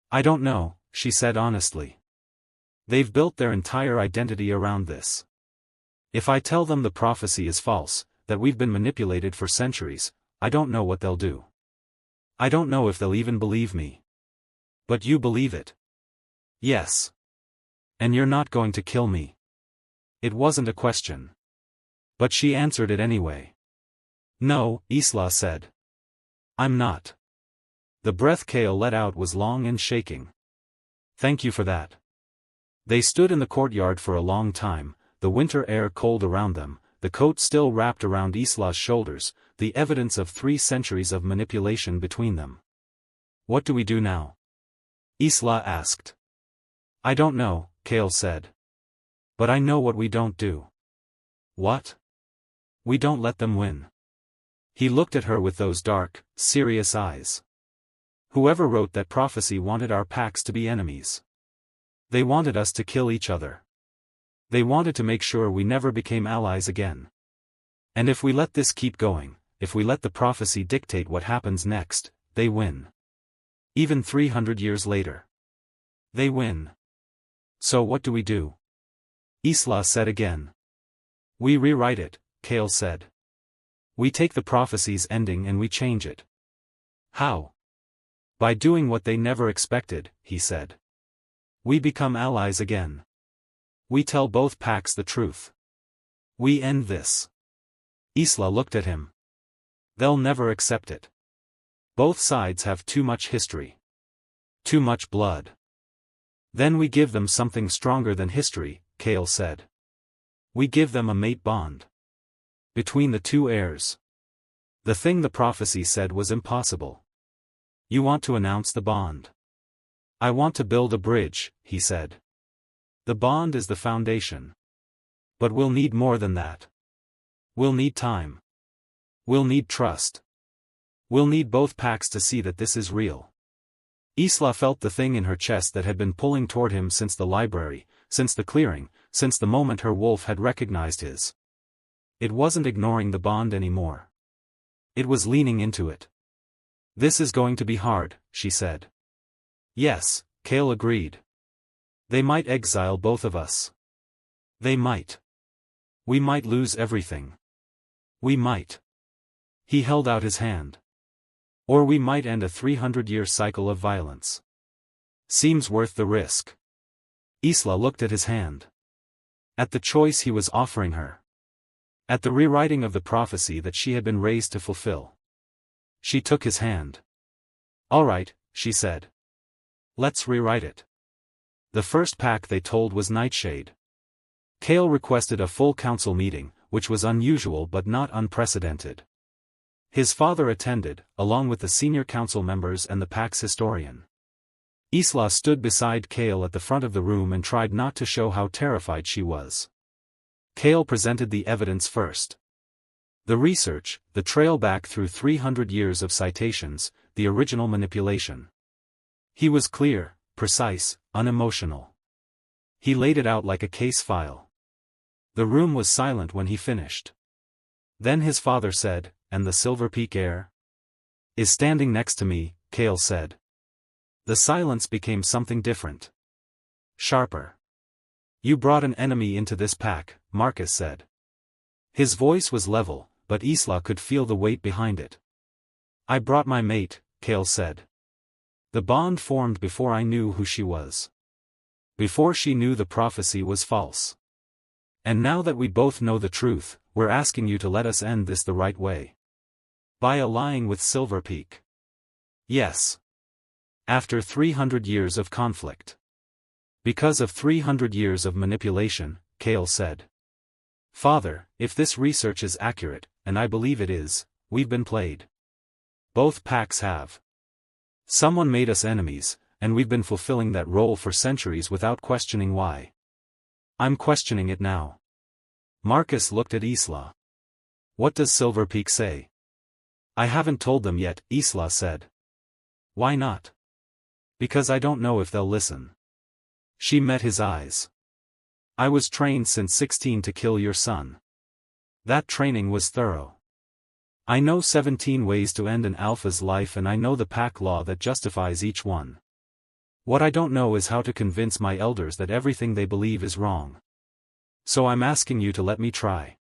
I don't know, she said honestly. They've built their entire identity around this. If I tell them the prophecy is false, that we've been manipulated for centuries, I don't know what they'll do. I don't know if they'll even believe me. But you believe it. Yes. And you're not going to kill me. It wasn't a question. But she answered it anyway. No, Isla said. I'm not. The breath Kael let out was long and shaking. Thank you for that. They stood in the courtyard for a long time, the winter air cold around them, the coat still wrapped around Isla's shoulders, the evidence of 3 centuries of manipulation between them. What do we do now? Isla asked. I don't know, Kael said. But I know what we don't do. What? We don't let them win. He looked at her with those dark, serious eyes. Whoever wrote that prophecy wanted our packs to be enemies. They wanted us to kill each other. They wanted to make sure we never became allies again. And if we let this keep going, if we let the prophecy dictate what happens next, they win. Even 300 years later. They win. So what do we do? Isla said again. We rewrite it, Kael said. We take the prophecy's ending and we change it. How? By doing what they never expected, he said. We become allies again. We tell both packs the truth. We end this. Isla looked at him. They'll never accept it. Both sides have too much history. Too much blood. Then we give them something stronger than history, Kael said. We give them a mate bond. Between the 2 heirs. The thing the prophecy said was impossible. You want to announce the bond. I want to build a bridge, he said. The bond is the foundation. But we'll need more than that. We'll need time. We'll need trust. We'll need both packs to see that this is real. Isla felt the thing in her chest that had been pulling toward him since the library, since the clearing, since the moment her wolf had recognized his. It wasn't ignoring the bond anymore. It was leaning into it. This is going to be hard, she said. Yes, Kael agreed. They might exile both of us. They might. We might lose everything. We might. He held out his hand. Or we might end a 300-year cycle of violence. Seems worth the risk. Isla looked at his hand. At the choice he was offering her. At the rewriting of the prophecy that she had been raised to fulfill. She took his hand. All right, she said. Let's rewrite it. The first pack they told was Nightshade. Kael requested a full council meeting, which was unusual but not unprecedented. His father attended, along with the senior council members and the pack's historian. Isla stood beside Kael at the front of the room and tried not to show how terrified she was. Kael presented the evidence first. The research, the trail back through 300 years of citations, the original manipulation. He was clear, precise, unemotional. He laid it out like a case file. The room was silent when he finished. Then his father said, "And the Silverpeak heir?" "Is standing next to me," Kael said. The silence became something different. Sharper. "You brought an enemy into this pack," Marcus said. His voice was level, but Isla could feel the weight behind it. "I brought my mate," Kael said. The bond formed before I knew who she was. Before she knew the prophecy was false. And now that we both know the truth, we're asking you to let us end this the right way. By allying with Silverpeak. Yes. After 300 years of conflict. Because of 300 years of manipulation, Kael said. Father, if this research is accurate, and I believe it is, we've been played. Both packs have. Someone made us enemies, and we've been fulfilling that role for centuries without questioning why. I'm questioning it now. Marcus looked at Isla. What does Silverpeak say? I haven't told them yet, Isla said. Why not? Because I don't know if they'll listen. She met his eyes. I was trained since 16 to kill your son. That training was thorough. I know 17 ways to end an alpha's life, and I know the pack law that justifies each one. What I don't know is how to convince my elders that everything they believe is wrong. So I'm asking you to let me try.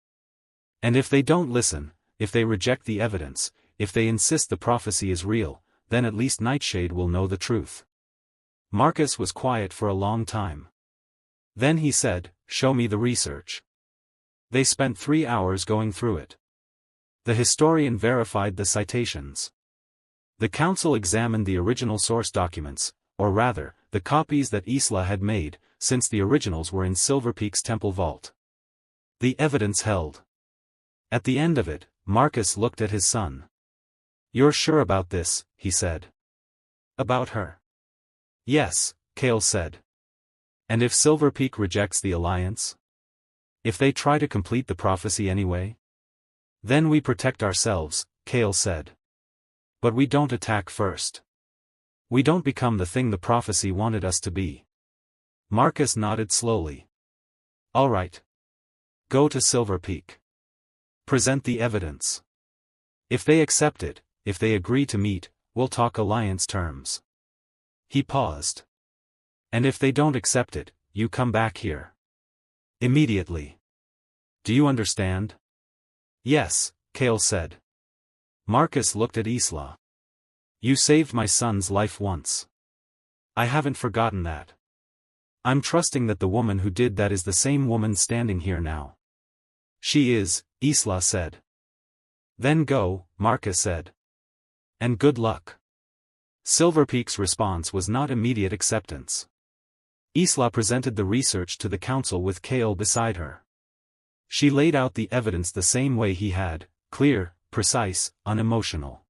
And if they don't listen, if they reject the evidence, if they insist the prophecy is real, then at least Nightshade will know the truth. Marcus was quiet for a long time. Then he said, show me the research. They spent 3 hours going through it. The historian verified the citations. The council examined the original source documents, or rather, the copies that Isla had made, since the originals were in Silverpeak's temple vault. The evidence held. At the end of it, Marcus looked at his son. You're sure about this, he said. About her? Yes, Kael said. And if Silverpeak rejects the alliance? If they try to complete the prophecy anyway? Then we protect ourselves, Kael said. But we don't attack first. We don't become the thing the prophecy wanted us to be. Marcus nodded slowly. All right. Go to Silverpeak. Present the evidence. If they accept it, if they agree to meet, we'll talk alliance terms. He paused. And if they don't accept it, you come back here. Immediately. Do you understand? Yes, Kael said. Marcus looked at Isla. You saved my son's life once. I haven't forgotten that. I'm trusting that the woman who did that is the same woman standing here now. She is, Isla said. Then go, Marcus said. And good luck. Silverpeak's response was not immediate acceptance. Isla presented the research to the council with Kael beside her. She laid out the evidence the same way he had, clear, precise, unemotional.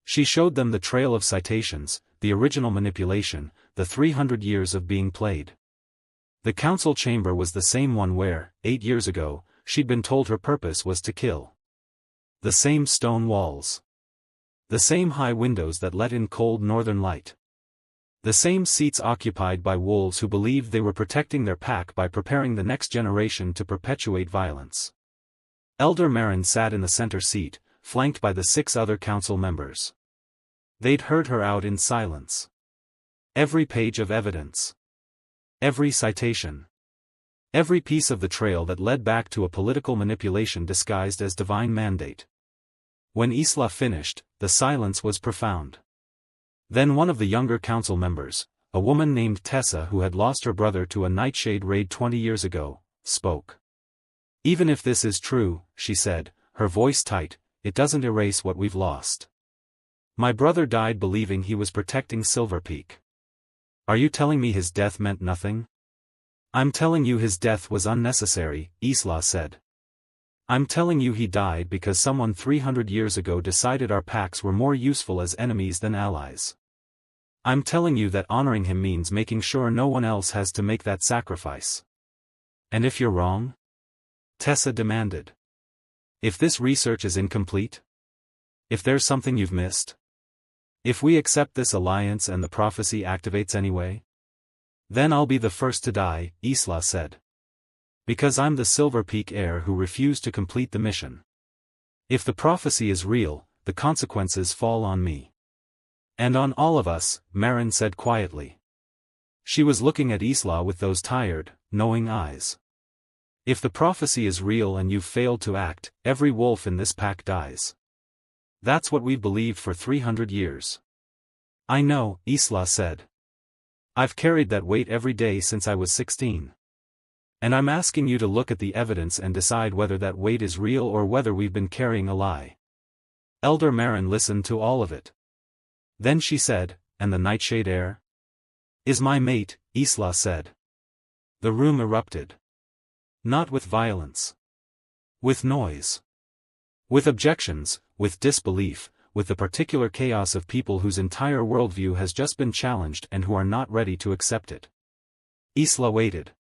She showed them the trail of citations, the original manipulation, the 300 years of being played. The council chamber was the same one where, 8 years ago, she'd been told her purpose was to kill. The same stone walls. The same high windows that let in cold northern light. The same seats occupied by wolves who believed they were protecting their pack by preparing the next generation to perpetuate violence. Elder Marin sat in the center seat, flanked by the 6 other council members. They'd heard her out in silence. Every page of evidence. Every citation. Every piece of the trail that led back to a political manipulation disguised as divine mandate. When Isla finished, the silence was profound. Then one of the younger council members, a woman named Tessa who had lost her brother to a Nightshade raid 20 years ago, spoke. Even if this is true, she said, her voice tight, it doesn't erase what we've lost. My brother died believing he was protecting Silverpeak. Are you telling me his death meant nothing? I'm telling you his death was unnecessary, Isla said. I'm telling you he died because someone 300 years ago decided our packs were more useful as enemies than allies. I'm telling you that honoring him means making sure no one else has to make that sacrifice. And if you're wrong? Tessa demanded. If this research is incomplete? If there's something you've missed? If we accept this alliance and the prophecy activates anyway? Then I'll be the first to die, Isla said. Because I'm the Silverpeak heir who refused to complete the mission. If the prophecy is real, the consequences fall on me. And on all of us, Marin said quietly. She was looking at Isla with those tired, knowing eyes. If the prophecy is real and you've failed to act, every wolf in this pack dies. That's what we've believed for 300 years. I know, Isla said. I've carried that weight every day since I was 16. And I'm asking you to look at the evidence and decide whether that weight is real or whether we've been carrying a lie. Elder Marin listened to all of it. Then she said, and the Nightshade heir? Is my mate, Isla said. The room erupted. Not with violence. With noise. With objections, with disbelief, with the particular chaos of people whose entire worldview has just been challenged and who are not ready to accept it. Isla waited.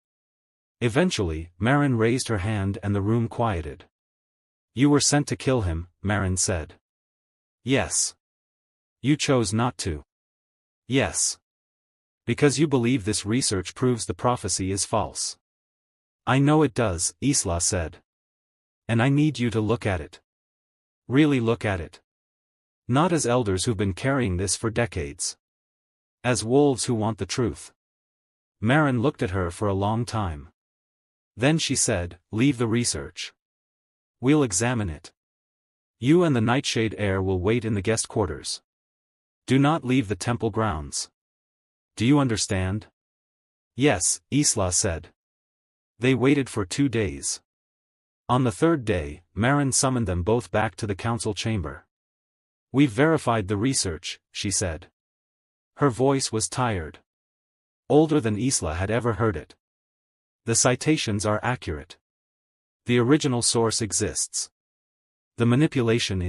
Eventually, Marin raised her hand and the room quieted. You were sent to kill him, Marin said. Yes. You chose not to. Yes. Because you believe this research proves the prophecy is false. I know it does, Isla said. And I need you to look at it. Really look at it. Not as elders who've been carrying this for decades. As wolves who want the truth. Marin looked at her for a long time. Then she said, leave the research. We'll examine it. You and the Nightshade heir will wait in the guest quarters. Do not leave the temple grounds. Do you understand? Yes, Isla said. They waited for 2 days. On the third day, Marin summoned them both back to the council chamber. We've verified the research, she said. Her voice was tired. Older than Isla had ever heard it. The citations are accurate. The original source exists. The manipulation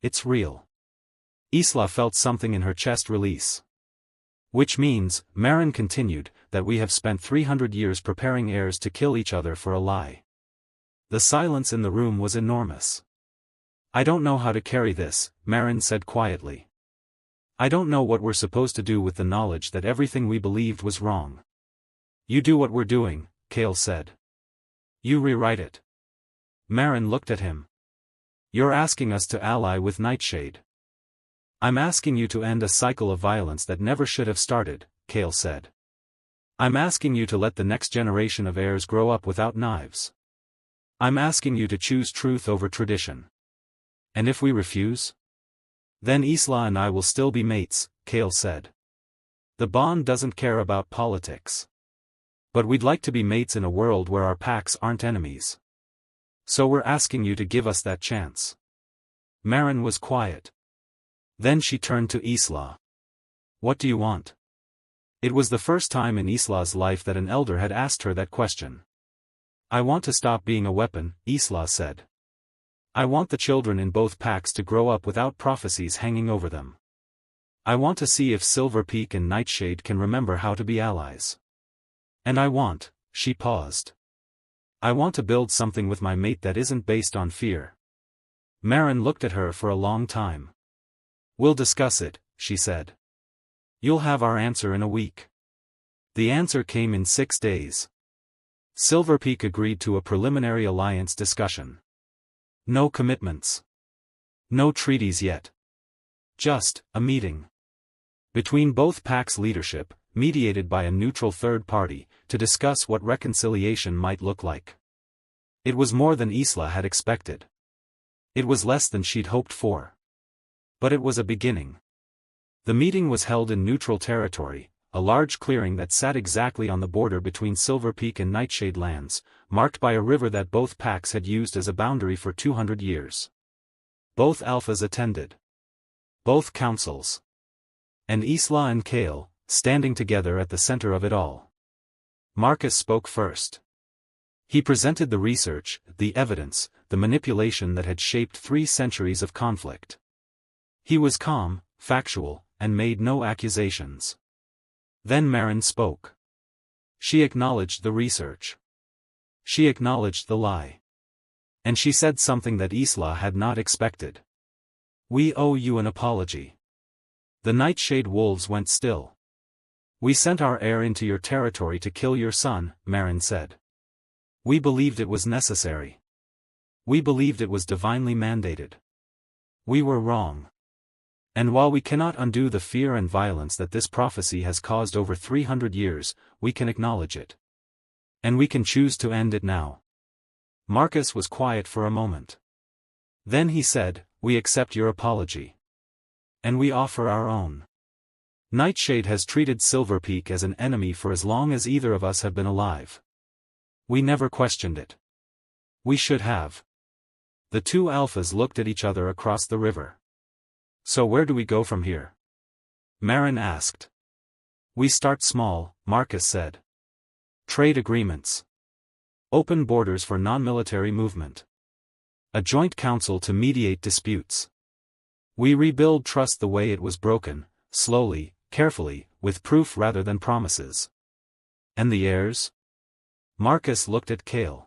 it's real. Isla felt something in her chest release. Which means, Marin continued, that we have spent 300 years preparing heirs to kill each other for a lie. The silence in the room was enormous. I don't know how to carry this, Marin said quietly. I don't know what we're supposed to do with the knowledge that everything we believed was wrong. You do what we're doing, Kael said. You rewrite it. Marin looked at him. You're asking us to ally with Nightshade. I'm asking you to end a cycle of violence that never should have started, Kael said. I'm asking you to let the next generation of heirs grow up without knives. I'm asking you to choose truth over tradition. And if we refuse? Then Isla and I will still be mates, Kael said. The bond doesn't care about politics. But we'd like to be mates in a world where our packs aren't enemies. So we're asking you to give us that chance. Marin was quiet. Then she turned to Isla. What do you want? It was the first time in Isla's life that an elder had asked her that question. I want to stop being a weapon, Isla said. I want the children in both packs to grow up without prophecies hanging over them. I want to see if Silverpeak and Nightshade can remember how to be allies. And I want, she paused. I want to build something with my mate that isn't based on fear. Marin looked at her for a long time. We'll discuss it, she said. You'll have our answer in a week. The answer came in 6 days. Silverpeak agreed to a preliminary alliance discussion. No commitments. No treaties yet. Just a meeting. Between both packs' leadership, mediated by a neutral third party, to discuss what reconciliation might look like. It was more than Isla had expected. It was less than she'd hoped for. But it was a beginning. The meeting was held in neutral territory, a large clearing that sat exactly on the border between Silverpeak and Nightshade lands, marked by a river that both packs had used as a boundary for 200 years. Both alphas attended. Both councils. And Isla and Kael, standing together at the center of it all. Marcus spoke first. He presented the research, the evidence, the manipulation that had shaped 3 centuries of conflict. He was calm, factual, and made no accusations. Then Marin spoke. She acknowledged the research. She acknowledged the lie. And she said something that Isla had not expected. We owe you an apology. The Nightshade wolves went still. We sent our heir into your territory to kill your son, Marin said. We believed it was necessary. We believed it was divinely mandated. We were wrong. And while we cannot undo the fear and violence that this prophecy has caused over 300 years, we can acknowledge it. And we can choose to end it now. Marcus was quiet for a moment. Then he said, we accept your apology. And we offer our own. Nightshade has treated Silverpeak as an enemy for as long as either of us have been alive. We never questioned it. We should have. The two alphas looked at each other across the river. So where do we go from here? Marin asked. We start small, Marcus said. Trade agreements. Open borders for non-military movement. A joint council to mediate disputes. We rebuild trust the way it was broken, slowly, carefully, with proof rather than promises. And the heirs? Marcus looked at Kael.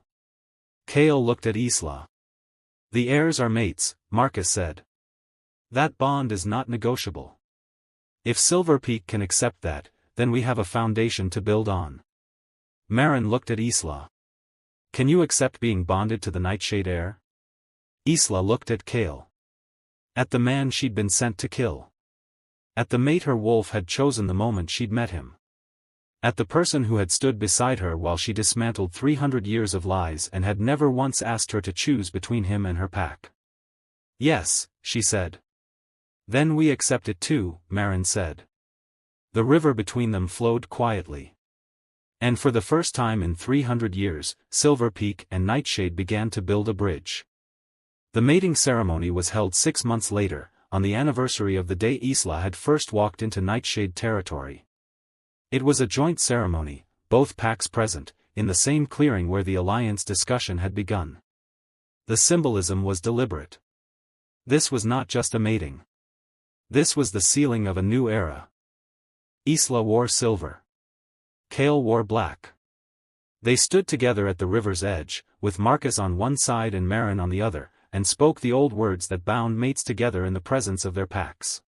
Kael looked at Isla. The heirs are mates, Marcus said. That bond is not negotiable. If Silverpeak can accept that, then we have a foundation to build on. Marin looked at Isla. Can you accept being bonded to the Nightshade heir? Isla looked at Kael. At the man she'd been sent to kill. At the mate her wolf had chosen the moment she'd met him. At the person who had stood beside her while she dismantled 300 years of lies and had never once asked her to choose between him and her pack. Yes, she said. Then we accept it too, Marin said. The river between them flowed quietly. And for the first time in 300 years, Silverpeak and Nightshade began to build a bridge. The mating ceremony was held 6 months later, on the anniversary of the day Isla had first walked into Nightshade territory. It was a joint ceremony, both packs present, in the same clearing where the alliance discussion had begun. The symbolism was deliberate. This was not just a mating. This was the sealing of a new era. Isla wore silver. Kael wore black. They stood together at the river's edge, with Marcus on one side and Marin on the other, and spoke the old words that bound mates together in the presence of their packs.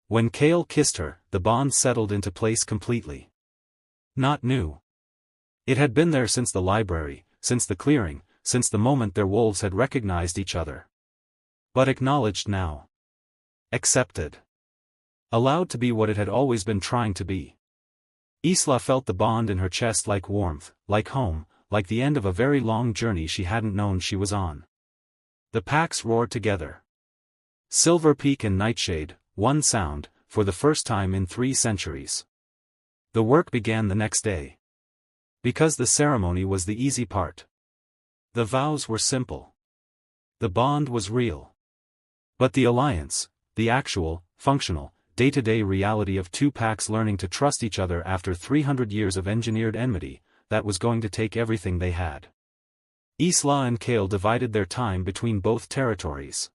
When Kael kissed her, the bond settled into place completely. Not new. It had been there since the library, since the clearing, since the moment their wolves had recognized each other. But acknowledged now. Accepted. Allowed to be what it had always been trying to be. Isla felt the bond in her chest like warmth, like home, like the end of a very long journey she hadn't known she was on. The packs roared together. Silverpeak and Nightshade, one sound, for the first time in 3 centuries. The work began the next day. Because the ceremony was the easy part. The vows were simple. The bond was real. But the alliance, the actual, functional, day-to-day reality of 2 packs learning to trust each other after 300 years of engineered enmity, that was going to take everything they had. Isla and Kael divided their time between both territories.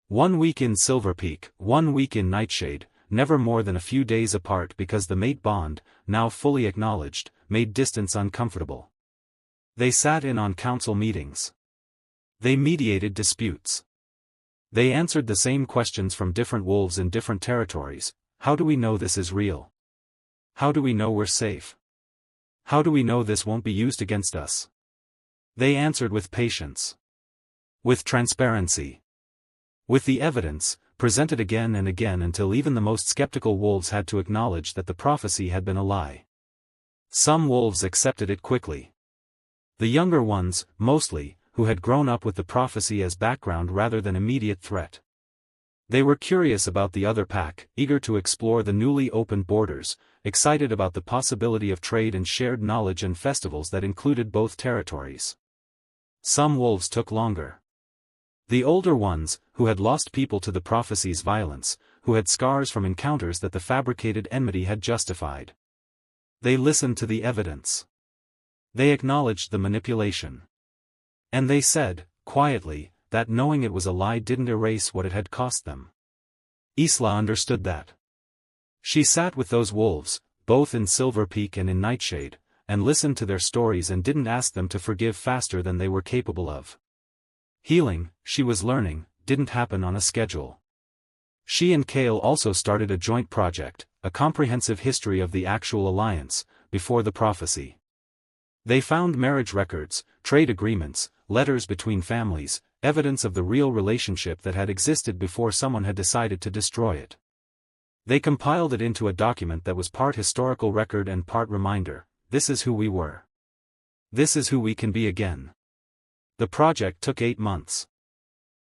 1 week in Silverpeak, 1 week in Nightshade, never more than a few days apart because the mate bond, now fully acknowledged, made distance uncomfortable. They sat in on council meetings. They mediated disputes. They answered the same questions from different wolves in different territories. How do we know this is real? How do we know we're safe? How do we know this won't be used against us? They answered with patience. With transparency. With the evidence, presented again and again until even the most skeptical wolves had to acknowledge that the prophecy had been a lie. Some wolves accepted it quickly. The younger ones, mostly, who had grown up with the prophecy as background rather than immediate threat. They were curious about the other pack, eager to explore the newly opened borders, excited about the possibility of trade and shared knowledge and festivals that included both territories. Some wolves took longer. The older ones, who had lost people to the prophecy's violence, who had scars from encounters that the fabricated enmity had justified. They listened to the evidence. They acknowledged the manipulation. And they said, quietly, that knowing it was a lie didn't erase what it had cost them. Isla understood that. She sat with those wolves, both in Silverpeak and in Nightshade, and listened to their stories and didn't ask them to forgive faster than they were capable of. Healing, she was learning, didn't happen on a schedule. She and Kael also started a joint project, a comprehensive history of the actual alliance, before the prophecy. They found marriage records, trade agreements, letters between families, evidence of the real relationship that had existed before someone had decided to destroy it. They compiled it into a document that was part historical record and part reminder. This is who we were. This is who we can be again. The project took 8 months.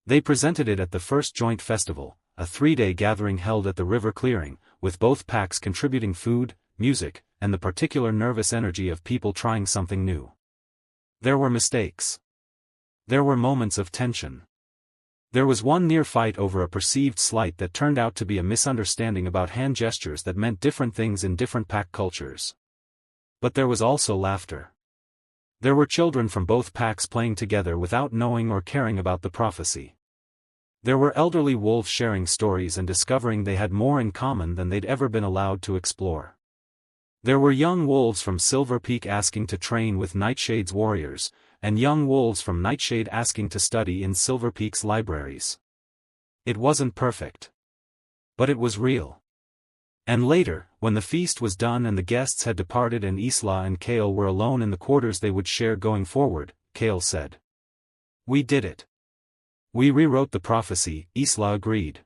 They presented it at the first joint festival, a 3-day gathering held at the river clearing, with both packs contributing food, music, and the particular nervous energy of people trying something new. There were mistakes. There were moments of tension. There was one near fight over a perceived slight that turned out to be a misunderstanding about hand gestures that meant different things in different pack cultures. But there was also laughter. There were children from both packs playing together without knowing or caring about the prophecy. There were elderly wolves sharing stories and discovering they had more in common than they'd ever been allowed to explore. There were young wolves from Silverpeak asking to train with Nightshade's warriors, and young wolves from Nightshade asking to study in Silverpeak's libraries. It wasn't perfect. But it was real. And later, when the feast was done and the guests had departed and Isla and Kael were alone in the quarters they would share going forward, Kael said, "We did it. We rewrote the prophecy," Isla agreed.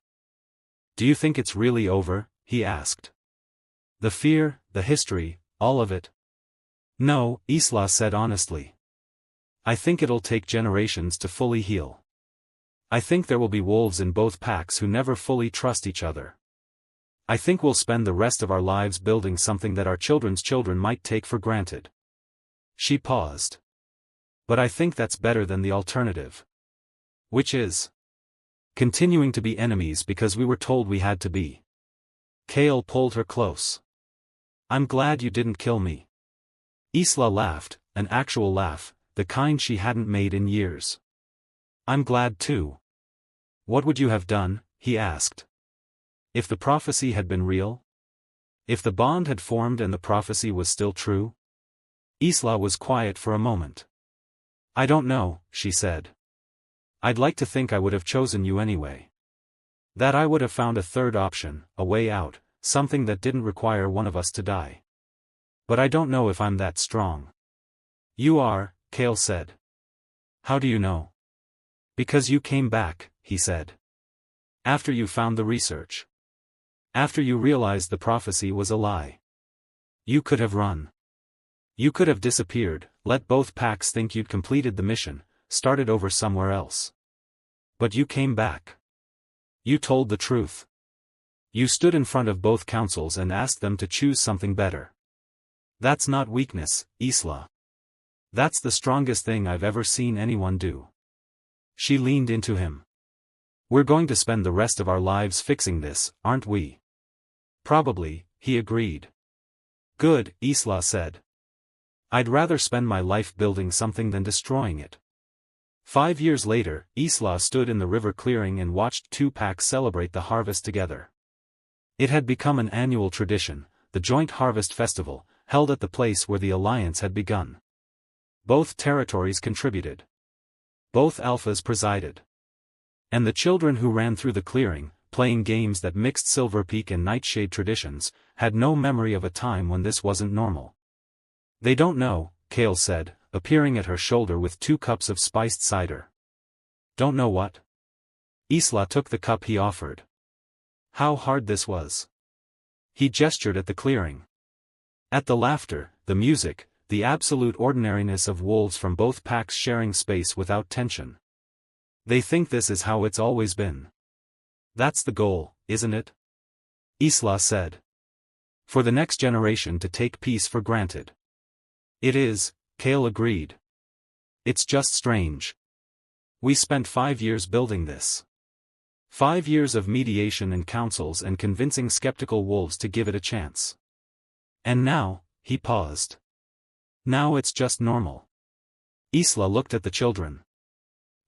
"Do you think it's really over?" he asked. "The fear, the history, all of it?" "No," Isla said honestly. "I think it'll take generations to fully heal. I think there will be wolves in both packs who never fully trust each other. I think we'll spend the rest of our lives building something that our children's children might take for granted." She paused. "But I think that's better than the alternative." "Which is?" "Continuing to be enemies because we were told we had to be." Kael pulled her close. "I'm glad you didn't kill me." Isla laughed, an actual laugh, the kind she hadn't made in years. "I'm glad too." "What would you have done?" he asked. "If the prophecy had been real? If the bond had formed and the prophecy was still true?" Isla was quiet for a moment. "I don't know," she said. "I'd like to think I would have chosen you anyway. That I would have found a third option, a way out, something that didn't require one of us to die. But I don't know if I'm that strong." "You are," Kael said. "How do you know?" "Because you came back," he said. "After you found the research. After you realized the prophecy was a lie. You could have run. You could have disappeared, let both packs think you'd completed the mission, started over somewhere else. But you came back. You told the truth. You stood in front of both councils and asked them to choose something better. That's not weakness, Isla. That's the strongest thing I've ever seen anyone do." She leaned into him. "We're going to spend the rest of our lives fixing this, aren't we?" "Probably," he agreed. "Good," Isla said. "I'd rather spend my life building something than destroying it." 5 years later, Isla stood in the river clearing and watched two packs celebrate the harvest together. It had become an annual tradition, the joint harvest festival, held at the place where the alliance had begun. Both territories contributed. Both alphas presided. And the children who ran through the clearing, playing games that mixed Silverpeak and Nightshade traditions, had no memory of a time when this wasn't normal. "They don't know," Kael said, appearing at her shoulder with 2 cups of spiced cider. "Don't know what?" Isla took the cup he offered. How hard this was. He gestured at the clearing. At the laughter, the music, the absolute ordinariness of wolves from both packs sharing space without tension. "They think this is how it's always been. That's the goal, isn't it?" Isla said. "For the next generation to take peace for granted." "It is," Kael agreed. "It's just strange. We spent 5 years building this. 5 years of mediation and councils and convincing skeptical wolves to give it a chance. And now," he paused. "Now it's just normal." Isla looked at the children.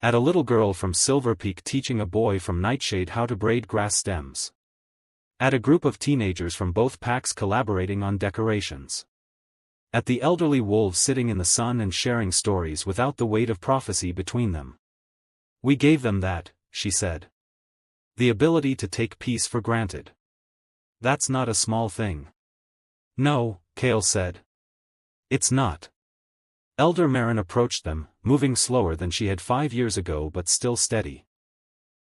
At a little girl from Silverpeak teaching a boy from Nightshade how to braid grass stems. At a group of teenagers from both packs collaborating on decorations. At the elderly wolves sitting in the sun and sharing stories without the weight of prophecy between them. "We gave them that," she said. "The ability to take peace for granted. That's not a small thing." "No," Kael said. "It's not." Elder Marin approached them, moving slower than she had 5 years ago but still steady.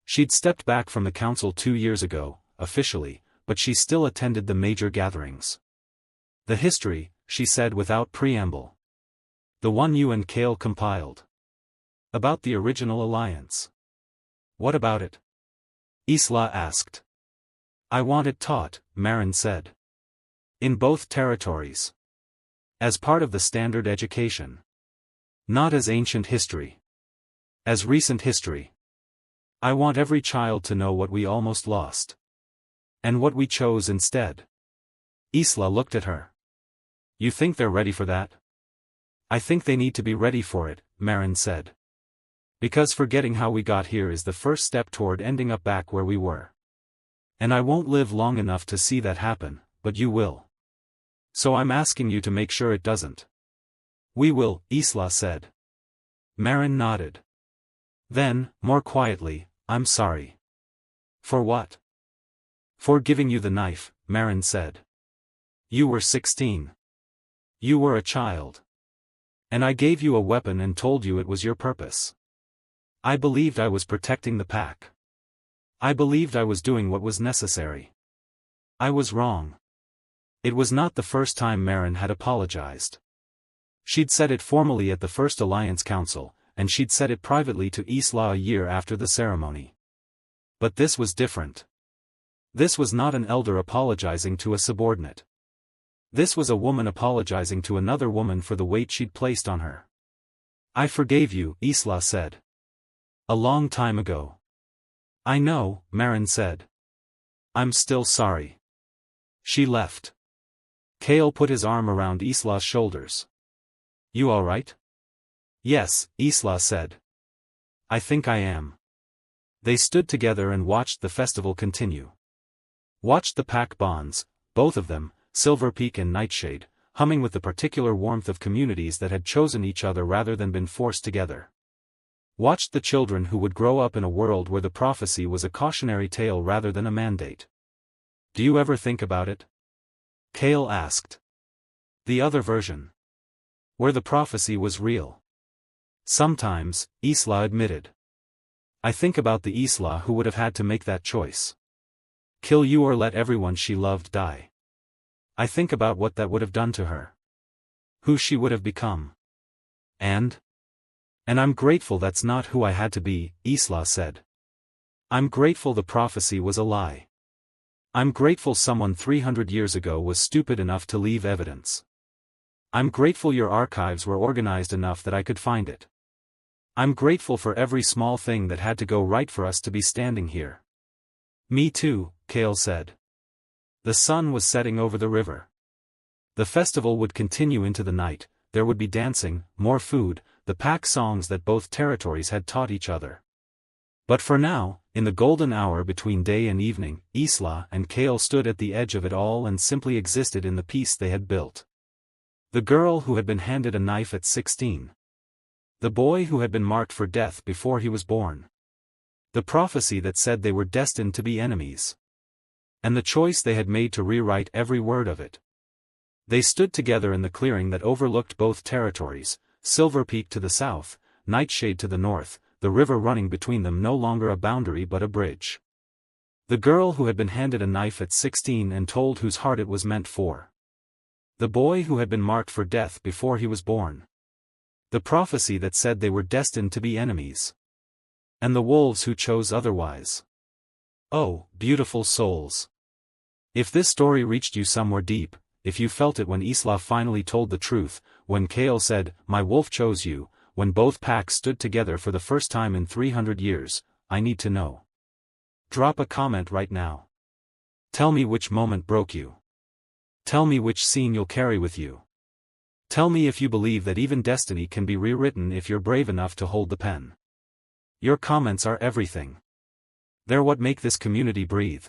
She'd stepped back from the council 2 years ago, officially, but she still attended the major gatherings. "The history," she said without preamble. "The one you and Kael compiled. About the original alliance. What about it?" Isla asked. I want it taught, Marin said. In both territories. As part of the standard education. Not as ancient history. As recent history. I want every child to know what we almost lost. And what we chose instead. Isla looked at her. You think they're ready for that? I think they need to be ready for it, Marin said. Because forgetting how we got here is the first step toward ending up back where we were. And I won't live long enough to see that happen, but you will. So I'm asking you to make sure it doesn't. We will, Isla said. Marin nodded. Then, more quietly, I'm sorry. For what? For giving you the knife, Marin said. You were 16. You were a child. And I gave you a weapon and told you it was your purpose. I believed I was protecting the pack. I believed I was doing what was necessary. I was wrong. It was not the first time Marin had apologized. She'd said it formally at the first Alliance Council, and she'd said it privately to Isla a year after the ceremony. But this was different. This was not an elder apologizing to a subordinate. This was a woman apologizing to another woman for the weight she'd placed on her. I forgave you, Isla said. A long time ago. I know, Marin said. I'm still sorry. She left. Kael put his arm around Isla's shoulders. You all right? Yes, Isla said. I think I am. They stood together and watched the festival continue. Watched the pack bonds, both of them, Silverpeak and Nightshade, humming with the particular warmth of communities that had chosen each other rather than been forced together. Watched the children who would grow up in a world where the prophecy was a cautionary tale rather than a mandate. Do you ever think about it? Kael asked. The other version. Where the prophecy was real. Sometimes, Isla admitted. I think about the Isla who would have had to make that choice. Kill you or let everyone she loved die. I think about what that would have done to her. Who she would have become. And I'm grateful that's not who I had to be, Isla said. I'm grateful the prophecy was a lie. I'm grateful someone 300 years ago was stupid enough to leave evidence. I'm grateful your archives were organized enough that I could find it. I'm grateful for every small thing that had to go right for us to be standing here. Me too, Kael said. The sun was setting over the river. The festival would continue into the night, there would be dancing, more food, the pack songs that both territories had taught each other. But for now, in the golden hour between day and evening, Isla and Kael stood at the edge of it all and simply existed in the peace they had built. The girl who had been handed a knife at 16. The boy who had been marked for death before he was born. The prophecy that said they were destined to be enemies. And the choice they had made to rewrite every word of it. They stood together in the clearing that overlooked both territories, Silverpeak to the south, Nightshade to the north, the river running between them no longer a boundary but a bridge. The girl who had been handed a knife at 16 and told whose heart it was meant for. The boy who had been marked for death before he was born. The prophecy that said they were destined to be enemies. And the wolves who chose otherwise. Oh, beautiful souls. If this story reached you somewhere deep, if you felt it when Isla finally told the truth, when Kael said, "My wolf chose you," when both packs stood together for the first time in 300 years, I need to know. Drop a comment right now. Tell me which moment broke you. Tell me which scene you'll carry with you. Tell me if you believe that even destiny can be rewritten if you're brave enough to hold the pen. Your comments are everything. They're what make this community breathe.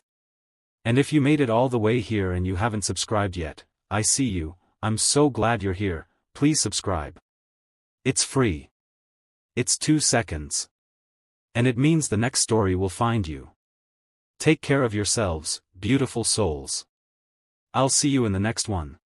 And if you made it all the way here and you haven't subscribed yet, I see you, I'm so glad you're here, please subscribe. It's free. It's 2 seconds. And it means the next story will find you. Take care of yourselves, beautiful souls. I'll see you in the next one.